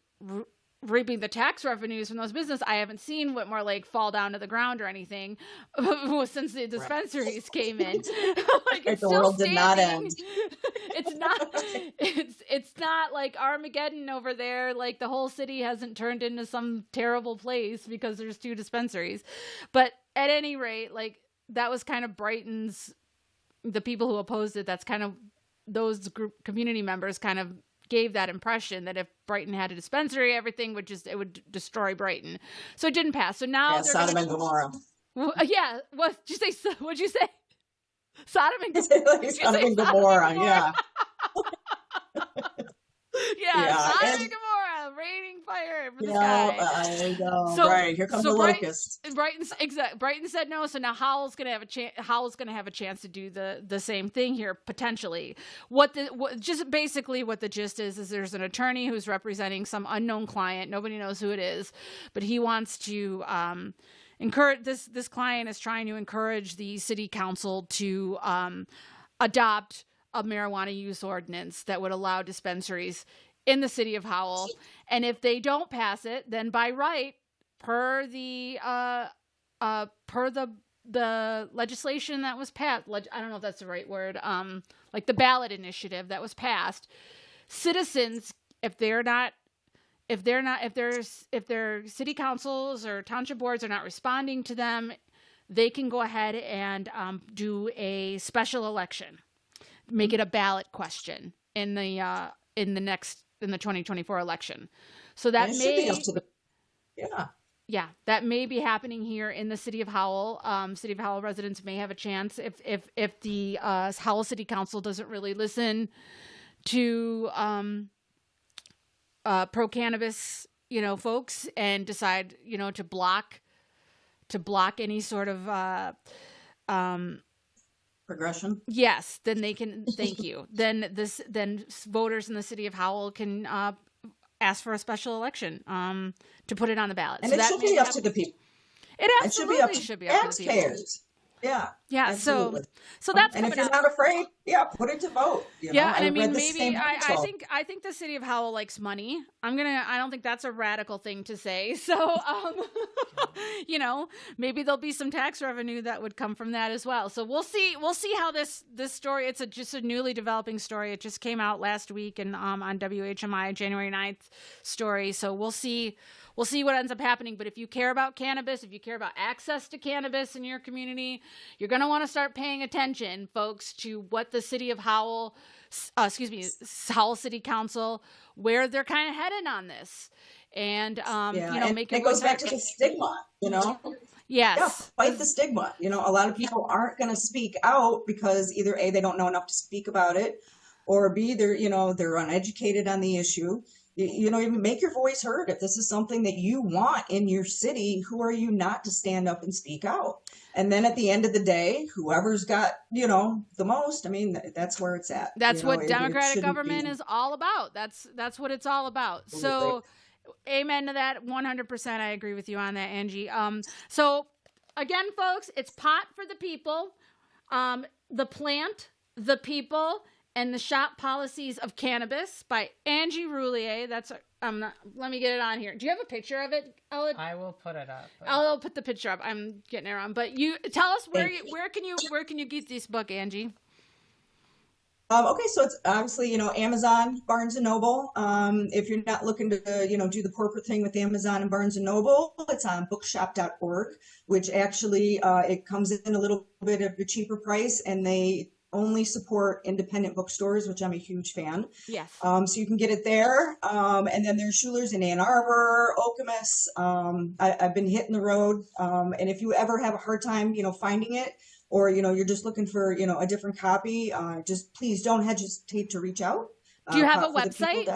reaping the tax revenues from those businesses. I haven't seen Whitmore Lake fall down to the ground or anything since the dispensaries came in. The world did not end. It's not like Armageddon over there. The whole city hasn't turned into some terrible place because there's two dispensaries. But at any rate, that was kind of Brighton's, the people who opposed it. That's kind of those community members kind of gave that impression that if Brighton had a dispensary, everything would destroy Brighton. So it didn't pass. So now Sodom and Gomorrah. Yeah. What'd you say? Sodom and Gomorrah. Sodom and Gomorrah. Yeah. Sodom and Gomorrah, raining fire from the sky. I know. So, right, here comes the locust. Brighton said no, so now Howell's going to have a chance. Howell's going to have a chance to do the same thing here potentially. What the gist is there's an attorney who's representing some unknown client. Nobody knows who it is, but he wants to encourage this client is trying to encourage the city council to adopt a marijuana use ordinance that would allow dispensaries in the city of Howell. And if they don't pass it, then by right, per the legislation that was passed, I don't know if that's the right word, the ballot initiative that was passed, citizens, if their city councils or township boards are not responding to them, they can go ahead and do a special election. Make it a ballot question. in the 2024 election. So that And it may should be up to the, yeah. Yeah, that may be happening here in the city of Howell. City of Howell residents may have a chance if the Howell City Council doesn't really listen to pro cannabis, folks, and decide, to block any sort of Progression. yes, then they can. Thank you. Then voters in the city of Howell can ask for a special election to put it on the ballot. And so it should be up to the people. It absolutely should be up to the people. Taxpayers. Yeah. Yeah. Absolutely. So that's and if coming you're up. not afraid, put it to vote. Yeah, and I mean, read the maybe same I article. think the city of Howell likes money. I don't think that's a radical thing to say. So, maybe there'll be some tax revenue that would come from that as well. So we'll see how this story. It's just a newly developing story. It just came out last week and on WHMI January 9th story. So we'll see what ends up happening. But if you care about cannabis, if you care about access to cannabis in your community, you're going to want to start paying attention, folks, to what the city of Howell City Council, where they're kind of headed on this. And, make it goes back to the stigma, Yes. Yeah, fight the stigma. A lot of people aren't going to speak out because either A, they don't know enough to speak about it, or B, they're uneducated on the issue. Even make your voice heard. If this is something that you want in your city, who are you not to stand up and speak out? And then at the end of the day, whoever's got, the most, that's where it's at. That's what democratic government is all about. That's what it's all about. Absolutely. So amen to that. 100%. I agree with you on that, Angie. So again, folks, it's Pot for the People, The Plant, The People, and the Shop Policies of Cannabis by Angie Roullier. That's let me get it on here. Do you have a picture of it, Ella? I will put it up. I'll put the picture up. I'm getting it wrong, but you tell us where can you get this book, Angie? Okay, so it's obviously, Amazon, Barnes & Noble. If you're not looking to, do the corporate thing with Amazon and Barnes & Noble, it's on bookshop.org, which actually, it comes in a little bit of a cheaper price, and they only support independent bookstores, which I'm a huge fan. Yes. So you can get it there. And then there's Schuler's in Ann Arbor, Okemos. I've been hitting the road. And if you ever have a hard time, finding it, or, you're just looking for, a different copy, just please don't hesitate to reach out. Do you have a website?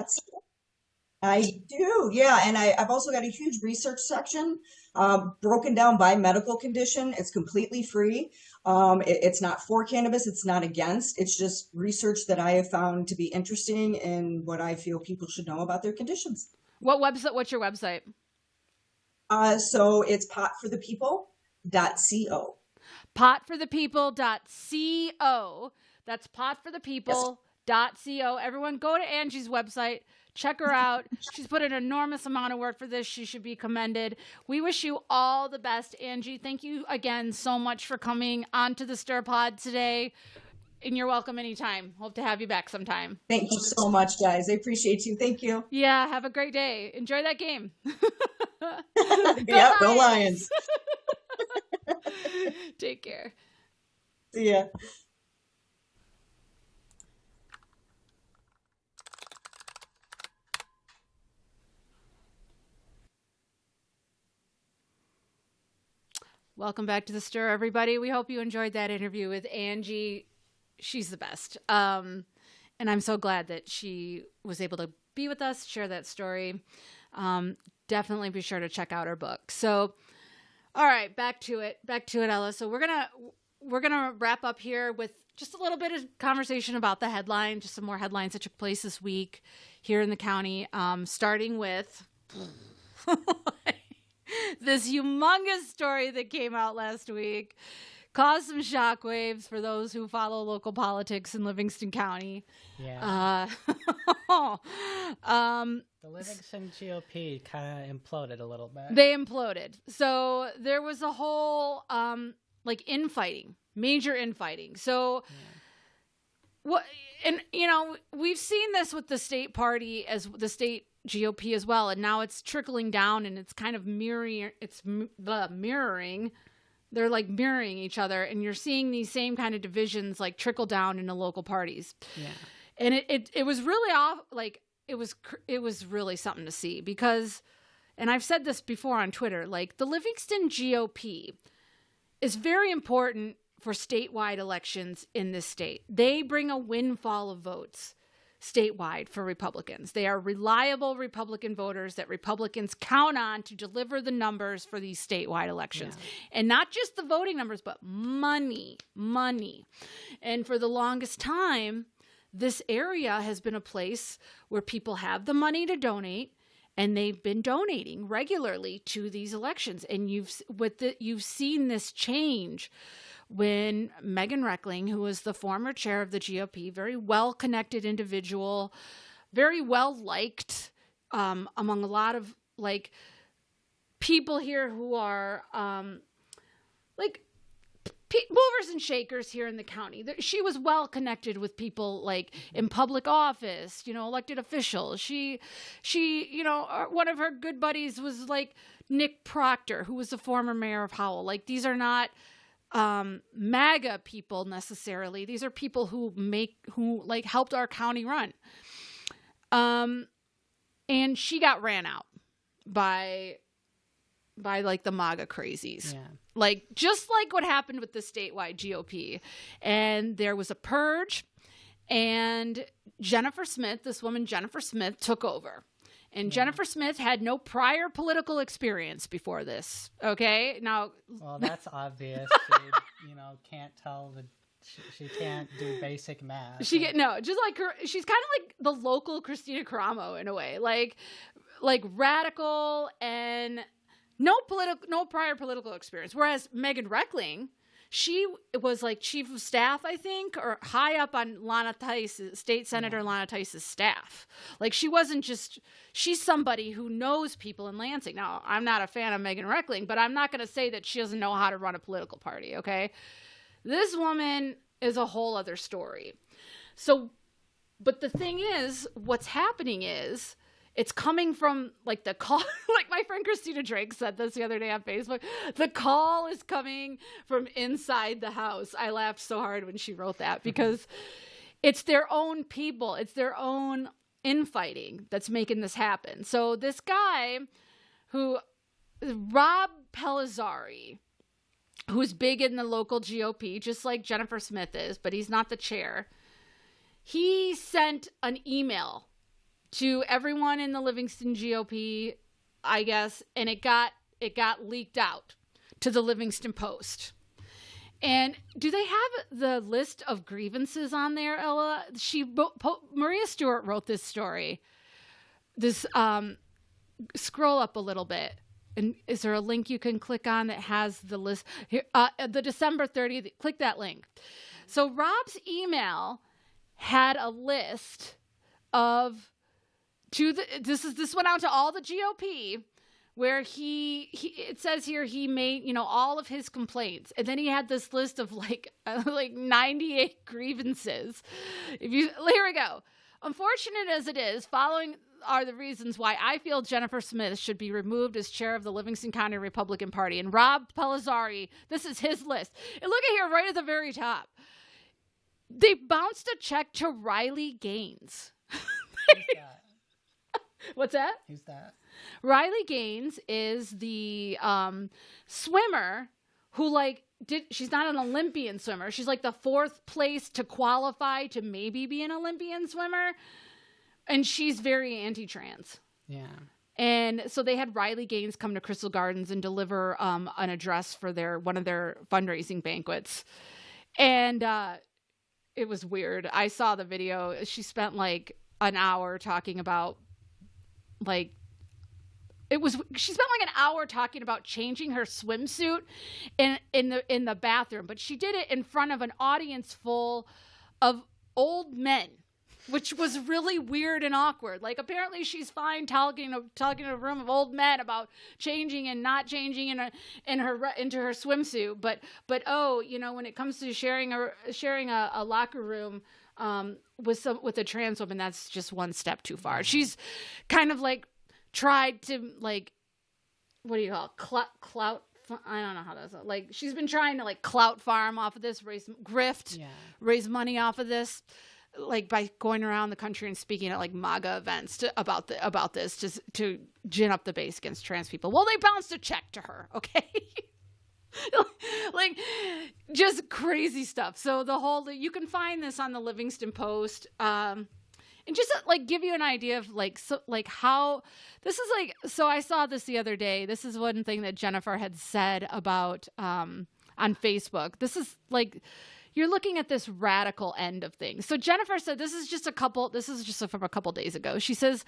I do, yeah. And I've also got a huge research section broken down by medical condition. It's completely free. It's not for cannabis. It's not against. It's just research that I have found to be interesting and what I feel people should know about their conditions. What's your website? So it's potforthepeople.co. Potforthepeople.co. That's potforthepeople.co. Everyone go to Angie's website. Check her out. She's put an enormous amount of work for this. She should be commended. We wish you all the best, Angie. Thank you again so much for coming onto the Stir Pod today. And you're welcome anytime. Hope to have you back sometime. Thank you so much, guys. I appreciate you. Thank you. Yeah, have a great day. Enjoy that game. Go Lions. Take care. See ya. Welcome back to the Stir, everybody. We hope you enjoyed that interview with Angie. She's the best. And I'm so glad that she was able to be with us, share that story. Definitely be sure to check out her book. So, all right, back to it, Ella. So we're gonna wrap up here with just a little bit of conversation about the headline, just some more headlines that took place this week here in the county, starting with this humongous story that came out last week, caused some shockwaves for those who follow local politics in Livingston County. Yeah. The Livingston GOP kind of imploded a little bit. They imploded. So there was a whole infighting, major infighting. So what? And we've seen this with the state party as the state GOP as well, and now it's trickling down and it's kind of mirroring. They're like mirroring each other, and you're seeing these same kind of divisions like trickle down into local parties. Yeah. And it was really off, like, it was really something to see because, and I've said this before on Twitter, like the Livingston GOP is very important for statewide elections in this state. They bring a windfall of votes statewide for Republicans. They are reliable Republican voters that Republicans count on to deliver the numbers for these statewide elections. Yeah. And not just the voting numbers, but money. And for the longest time, this area has been a place where people have the money to donate, and they've been donating regularly to these elections. And you've seen this change when Megan Reckling, who was the former chair of the GOP, very well-connected individual, very well-liked among a lot of, like, people here who are, like, movers and shakers here in the county. She was well-connected with people, like, in public office, you know, elected officials. She, you know, one of her good buddies was, like, Nick Proctor, who was the former mayor of Howell. Like, these are not MAGA people necessarily. These are people who like helped our county run. And she got ran out by like the MAGA crazies. Yeah. Like, just like what happened with the statewide GOP. And there was a purge, and Jennifer Smith, this woman Jennifer Smith, took over. And Jennifer Smith had no prior political experience before this. Okay, now. Well, that's obvious. She, can't tell she can't do basic math. Just like her. She's kind of like the local Christina Caramo in a way, like radical and no prior political experience. Whereas Megan Reckling, she was like chief of staff, I think, or high up on Lana Tice, State Senator Lana Tice's staff. Like, she's somebody who knows people in Lansing. Now, I'm not a fan of Megan Reckling, but I'm not going to say that she doesn't know how to run a political party, okay? This woman is a whole other story. So, but the thing is, what's happening is, it's coming from, like, the call, like my friend Christina Drake said this the other day on Facebook, the call is coming from inside the house. I laughed so hard when she wrote that because it's their own people. It's their own infighting that's making this happen. So this guy Rob Pellizzari, who's big in the local GOP, just like Jennifer Smith is, but he's not the chair. He sent an email to everyone in the Livingston GOP, I guess, and it got leaked out to the Livingston Post. And do they have the list of grievances on there, Ella? Maria Stewart wrote this story. This scroll up a little bit, and is there a link you can click on that has the list? Here, the December 30th. Click that link. So Rob's email had a list of. This went out to all the GOP, where it says here he made, all of his complaints, and then he had this list of like 98 grievances. Here we go. Unfortunate as it is, following are the reasons why I feel Jennifer Smith should be removed as chair of the Livingston County Republican Party. And Rob Pellizzari, this is his list. And look at here, right at the very top. They bounced a check to Riley Gaines. Who's that? What's that? Who's that? Riley Gaines is the swimmer who she's not an Olympian swimmer. She's like the fourth place to qualify to maybe be an Olympian swimmer. And she's very anti-trans. Yeah. And so they had Riley Gaines come to Crystal Gardens and deliver an address for one of their fundraising banquets. And it was weird. I saw the video. She spent like an hour talking about she spent like an hour talking about changing her swimsuit in the bathroom, but she did it in front of an audience full of old men, which was really weird and awkward. Like, apparently she's fine talking to a room of old men about changing and not changing into her swimsuit, but when it comes to sharing a locker room with a trans woman, that's just one step too far. She's kind of like tried to what do you call it? Clout? I don't know how that's like. She's been trying to clout farm off of this, raise money off of this. like by going around the country and speaking at like MAGA events about this, just to gin up the base against trans people. Well, they bounced a check to her, okay? Like, just crazy stuff. So you can find this on the Livingston Post, and just like give you an idea of how this is like. So I saw this the other day. This is one thing that Jennifer had said about on Facebook. This is like, you're looking at this radical end of things. So Jennifer said, this is just from a couple days ago. She says,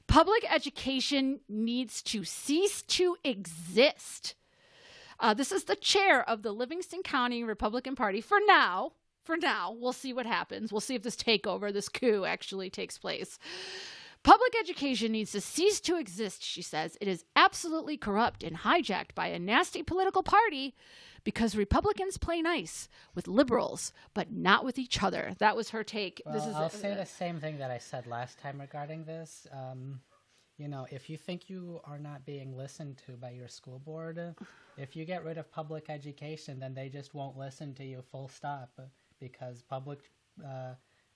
public education needs to cease to exist. This is the chair of the Livingston County Republican Party for now. We'll see what happens. We'll see if this takeover, this coup actually takes place. Public education needs to cease to exist, she says. It is absolutely corrupt and hijacked by a nasty political party because Republicans play nice with liberals, but not with each other. That was her take. Well, I'll say the same thing that I said last time regarding this. If you think you are not being listened to by your school board, if you get rid of public education, then they just won't listen to you, full stop, because public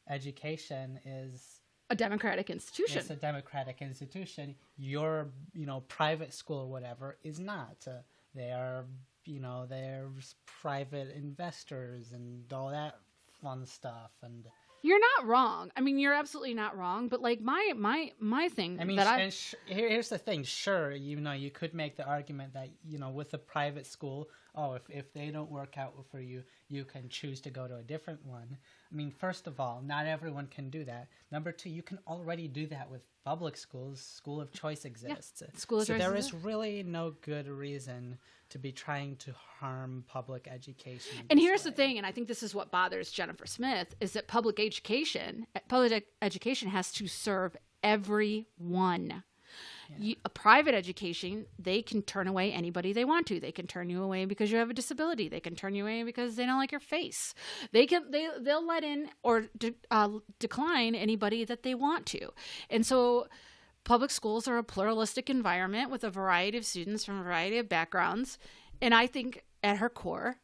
education is a democratic institution. It's a democratic institution. Your, private school or whatever is not. They're private investors and all that fun stuff. And you're not wrong. I mean, you're absolutely not wrong. But like my thing. I mean, here's the thing. Sure, you could make the argument that with a private school, if they don't work out for you, you can choose to go to a different one. I mean, first of all, not everyone can do that. Number two, you can already do that with public schools. School of choice exists. Yeah, school of choice. So there is really no good reason to be trying to harm public education. And here's the thing, and I think this is what bothers Jennifer Smith, is that public education has to serve everyone. Yeah. A private education, they can turn away anybody they want to. They can turn you away because you have a disability. They can turn you away because they don't like your face. They'll let in or decline anybody that they want to. And so public schools are a pluralistic environment with a variety of students from a variety of backgrounds. And I think at her core,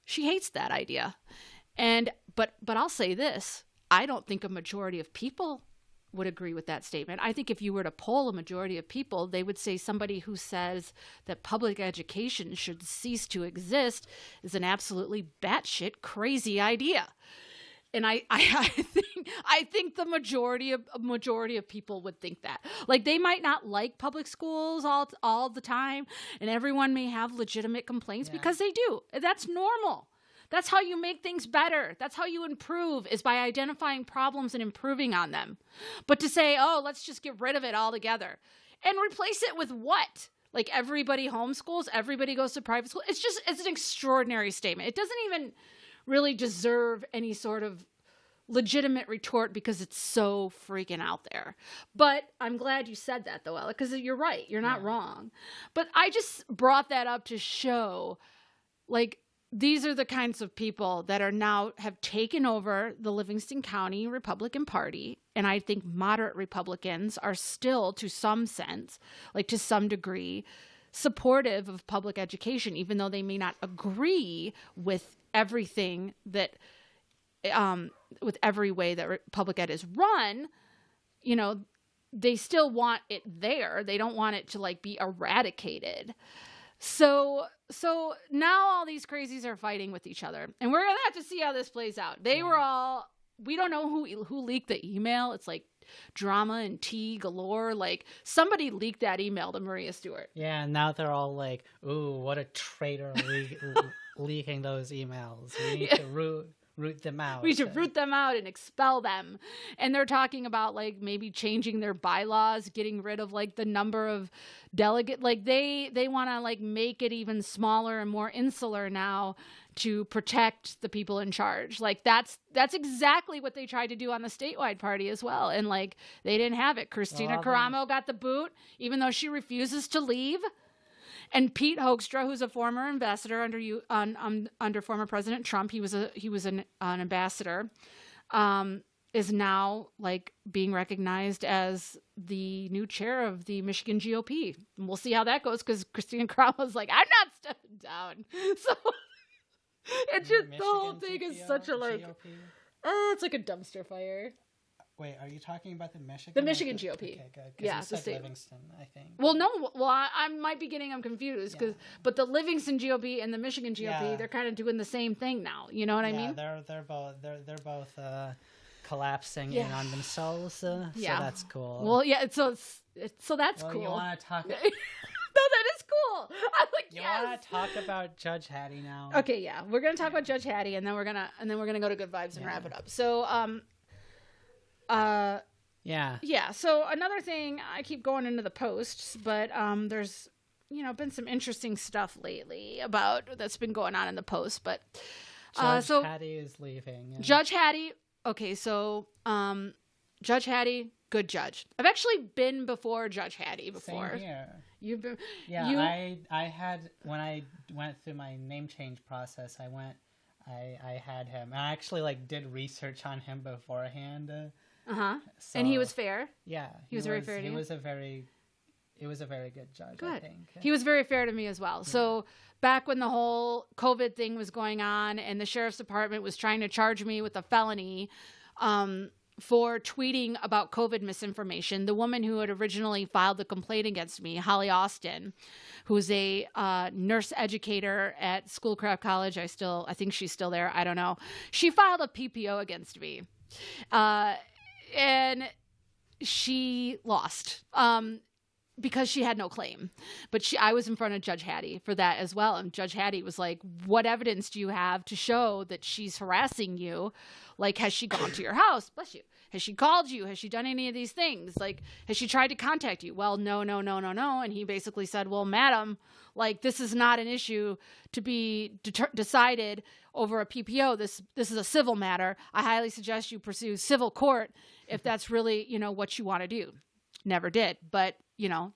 she hates that idea. But I'll say this, I don't think a majority of people would agree with that statement. I think if you were to poll a majority of people, they would say somebody who says that public education should cease to exist is an absolutely batshit crazy idea. And I think the majority of people would think that. Like, they might not like public schools all the time, and everyone may have legitimate complaints because they do. That's normal. That's how you make things better. That's how you improve, is by identifying problems and improving on them. But to say, let's just get rid of it altogether and replace it with what? Like, everybody homeschools, everybody goes to private school. It's an extraordinary statement. It doesn't even really deserve any sort of legitimate retort because it's so freaking out there. But I'm glad you said that, though, Ella, because you're right. You're not wrong. But I just brought that up to show, like, these are the kinds of people that have taken over the Livingston County Republican Party. And I think moderate Republicans are still, to some sense, like to some degree, supportive of public education, even though they may not agree with everything that, with every way that public ed is run. They still want it there. They don't want it to like be eradicated. So now all these crazies are fighting with each other, and we're gonna have to see how this plays out. We don't know who leaked the email. It's like drama and tea galore. Like, somebody leaked that email to Maria Stewart. Yeah, and now they're all like, "Ooh, what a traitor leaking those emails. We need to root them out. We should root them out and expel them." And they're talking about like maybe changing their bylaws, getting rid of like the number of delegate. Like they want to like make it even smaller and more insular now to protect the people in charge. Like that's exactly what they tried to do on the statewide party as well. And like they didn't have it. Christina Caramo got the boot, even though she refuses to leave. And Pete Hoekstra, who's a former ambassador under former President Trump, he was an ambassador, is now like being recognized as the new chair of the Michigan GOP. And we'll see how that goes, because Christina Caramo like, I'm not stepping down. So it's just Michigan the whole thing is such a like. GOP? It's like a dumpster fire. Wait, are you talking about the Michigan? The Michigan GOP. Okay, good. Yeah, you the said state. Livingston, I think. Well, no. Well, I might be getting them confused but the Livingston GOP and the Michigan GOP, they're kind of doing the same thing now. You know what I mean? Yeah, they're both collapsing in on themselves. So that's cool. Well, yeah. So that's cool. You want to talk? No, that is cool. I'm like, you want to talk about Judge Hattie now? Okay, yeah, we're gonna talk about Judge Hattie, and then we're gonna go to good vibes and wrap it up. So, yeah. So another thing, I keep going into the posts, but there's been some interesting stuff lately that's been going on in the post. But Judge Hattie is leaving. Judge Hattie. Okay, so Judge Hattie, good judge. I've actually been before Judge Hattie before. Same here. You've been. Yeah, I had when I went through my name change process. I had him. I actually did research on him beforehand. So, and he was fair. Yeah, he was very fair to you. He was a very good judge. Good. I think He was very fair to me as well. Yeah. So back when the whole COVID thing was going on, and the sheriff's department was trying to charge me with a felony for tweeting about COVID misinformation, the woman who had originally filed the complaint against me, Holly Austin, who's a nurse educator at Schoolcraft College, I think she's still there, I don't know, she filed a PPO against me. And she lost because she had no claim. But I was in front of Judge Hattie for that as well. And Judge Hattie was like, what evidence do you have to show that she's harassing you? Like, has she gone to your house? Bless you. Has she called you? Has she done any of these things? Like, has she tried to contact you? Well, no. And he basically said, well, madam, this is not an issue to be decided over a PPO. This is a civil matter. I highly suggest you pursue civil court if that's really, what you want to do. Never did. But,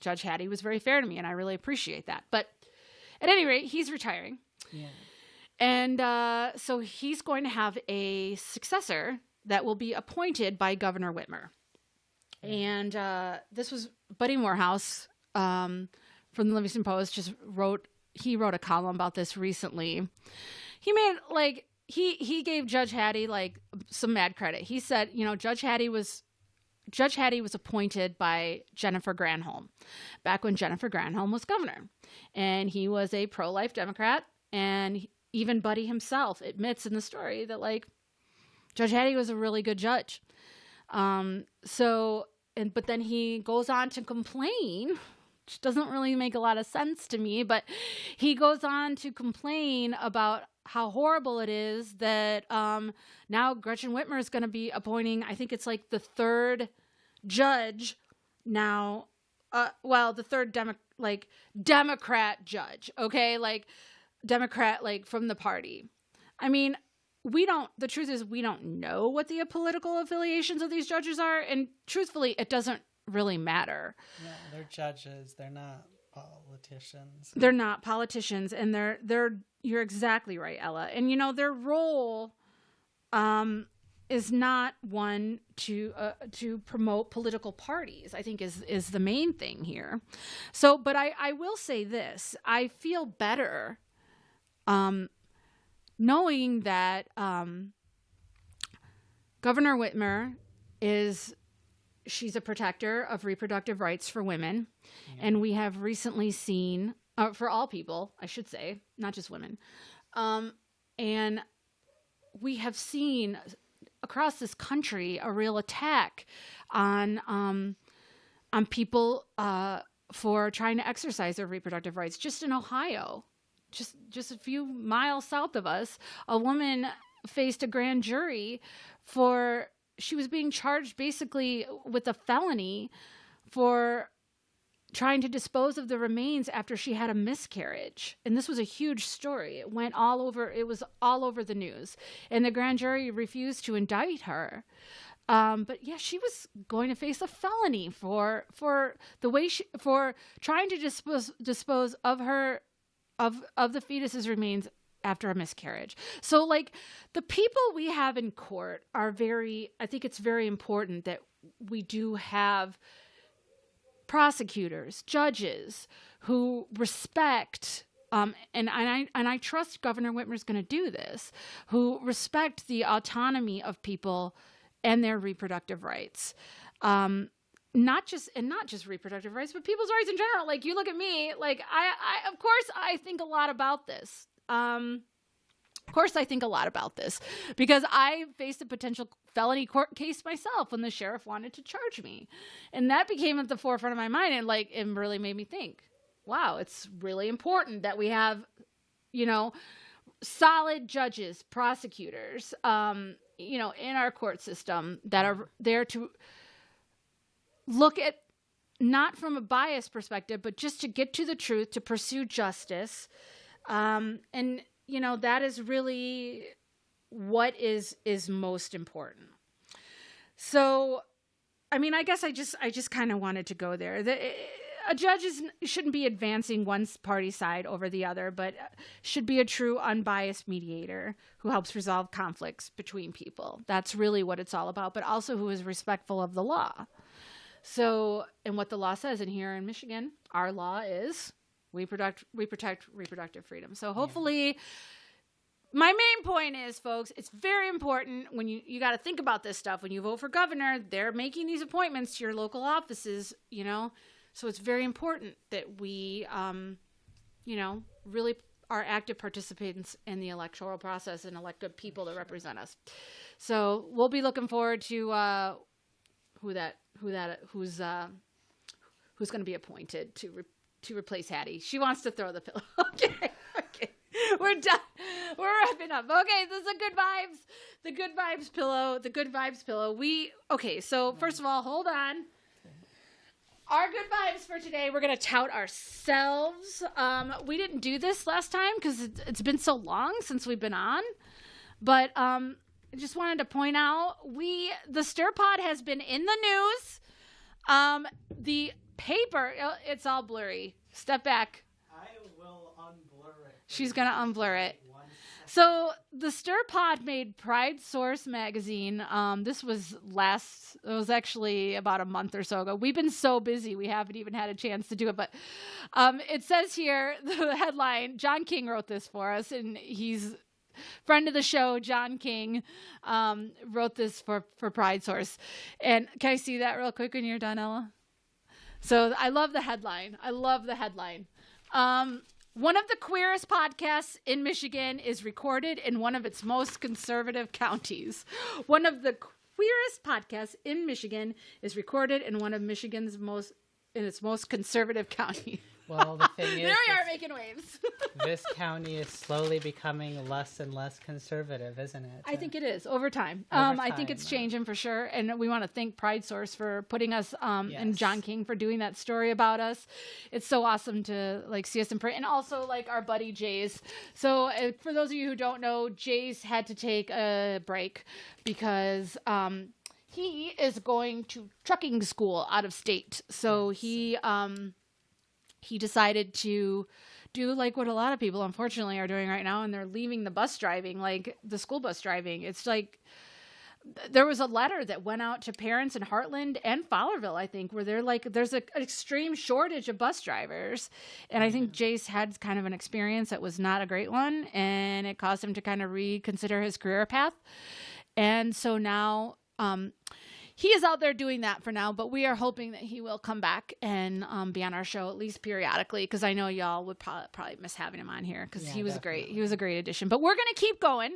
Judge Hattie was very fair to me, and I really appreciate that. But at any rate, he's retiring. Yeah. And so he's going to have a successor that will be appointed by Governor Whitmer. And this was Buddy Morehouse from the Livingston Post wrote a column about this recently. He made he gave Judge Hattie some mad credit. He said, Judge Hattie was appointed by Jennifer Granholm back when Jennifer Granholm was governor, and he was a pro-life Democrat. And even Buddy himself admits in the story that Judge Hattie was a really good judge. But then he goes on to complain, which doesn't really make a lot of sense to me, but he goes on to complain about how horrible it is that now Gretchen Whitmer is going to be appointing, I think it's the third judge now, the third Democrat judge, okay? Democrat, from the party. I mean, the truth is we don't know what the political affiliations of these judges are, and truthfully, it doesn't really matter. Yeah, they're judges. They're not politicians. They're not politicians, and you're exactly right, Ella. And their role is not one to promote political parties, I think is the main thing here. So, but I will say this, I feel better knowing that Governor Whitmer she's a protector of reproductive rights for women. Yeah. And we have recently seen, for all people, I should say, not just women. And we have seen across this country a real attack on people for trying to exercise their reproductive rights. Just in Ohio, just a few miles south of us, a woman faced a grand jury she was being charged basically with a felony for trying to dispose of the remains after she had a miscarriage. And this was a huge story. It was all over the news. And the grand jury refused to indict her. But yeah, she was going to face a felony for the way for trying to dispose of the fetus's remains after a miscarriage. So the people we have in court I think it's very important that we do have prosecutors, judges who respect and I trust Governor Whitmer's going to do this, who respect the autonomy of people and their reproductive rights. Not just reproductive rights, but people's rights in general. Like, you look at me, like, I of course I think a lot about this. Of course I think a lot about this because I faced a potential felony court case myself when the sheriff wanted to charge me. And that became at the forefront of my mind, and like, it really made me think, wow, it's really important that we have, solid judges, prosecutors, in our court system that are there to look at, not from a biased perspective, but just to get to the truth, to pursue justice. And that is really what is most important. So, I mean, I guess I just kind of wanted to go there. A judge shouldn't be advancing one party side over the other, but should be a true unbiased mediator who helps resolve conflicts between people. That's really what it's all about, but also who is respectful of the law. So, and what the law says, and here in Michigan, our law is we protect reproductive freedom. So hopefully, my main point is, folks, it's very important when you got to think about this stuff. When you vote for governor, they're making these appointments to your local offices, So it's very important that we, really are active participants in the electoral process and elect good people to represent us. So we'll be looking forward to who's going to be appointed to replace Hattie. She wants to throw the pillow. Okay. We're done. We're wrapping up. Okay, this is the good vibes pillow. So first of all, hold on. Our good vibes for today, we're going to tout ourselves. We didn't do this last time because it's been so long since we've been on. But I just wanted to point out, the Stir Pod has been in the news. The paper, it's all blurry. Step back. I will unblur it. She's going to unblur it. So the Stir Pod made Pride Source magazine. This was it was actually about a month or so ago. We've been so busy, we haven't even had a chance to do it. But it says here, the headline, John King wrote this for us, and he's friend of the show, John King, wrote this for Pride Source. And can I see that real quick when you're done, Ella? So I love the headline. One of the queerest podcasts in Michigan is recorded in one of its most conservative counties. One of the queerest podcasts in Michigan is recorded in one of Michigan's most conservative county. Well, the thing is, there we are making waves. This county is slowly becoming less and less conservative, isn't it? I think it is over time. I think it's changing for sure. And we want to thank Pride Source for putting us and John King for doing that story about us. It's so awesome to see us in print, and also our buddy Jays. So for those of you who don't know, Jays had to take a break because he is going to trucking school out of state. So he decided to do what a lot of people unfortunately are doing right now, and they're leaving the bus driving, the school bus driving. It's there was a letter that went out to parents in Heartland and Fowlerville, I think, where they're there's an extreme shortage of bus drivers. And I think Jace had kind of an experience that was not a great one, and it caused him to kind of reconsider his career path. And so now, he is out there doing that for now, but we are hoping that he will come back and be on our show at least periodically, because I know y'all would probably miss having him on here because he was definitely. He was a great addition. But we're gonna keep going.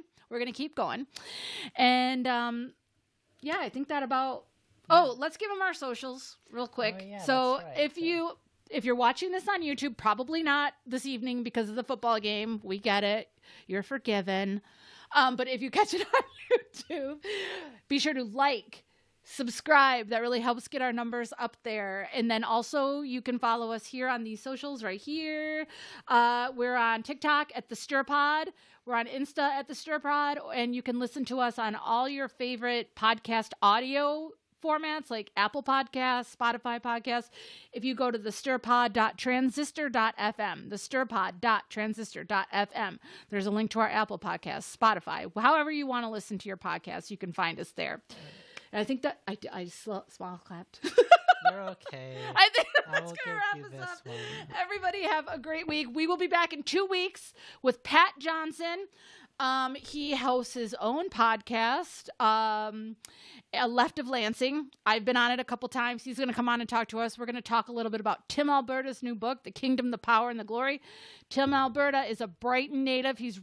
And I think that about. Oh, let's give them our socials real quick. Oh, yeah, so that's right. if you're watching this on YouTube, probably not this evening because of the football game. We get it. You're forgiven. But if you catch it on YouTube, be sure to subscribe. That really helps get our numbers up there. And then also you can follow us here on these socials right here. We're on TikTok at the Stir Pod. We're on Insta at the Stir Pod, and you can listen to us on all your favorite podcast audio formats like Apple Podcasts, Spotify Podcasts. If you go to thestirpod.transistor.fm, thestirpod.transistor.fm, there's a link to our Apple Podcasts, Spotify, however you want to listen to your podcast, you can find us there. And I think that I small clapped. You're okay. I think I that's will going give to you wrap us this up. one. Everybody have a great week. We will be back in 2 weeks with Pat Johnson. He hosts his own podcast, Left of Lansing. I've been on it a couple times. He's going to come on and talk to us. We're going to talk a little bit about Tim Alberta's new book, The Kingdom, the Power, and the Glory. Tim Alberta is a Brighton native. He's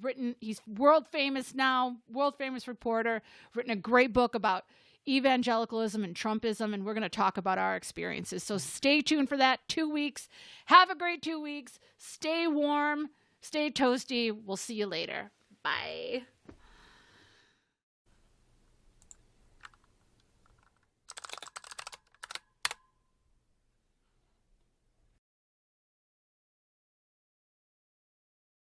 world famous now, world famous reporter, written a great book about evangelicalism and Trumpism, and we're going to talk about our experiences. So stay tuned for that. 2 weeks. Have a great 2 weeks. Stay warm. Stay toasty. We'll see you later. Bye.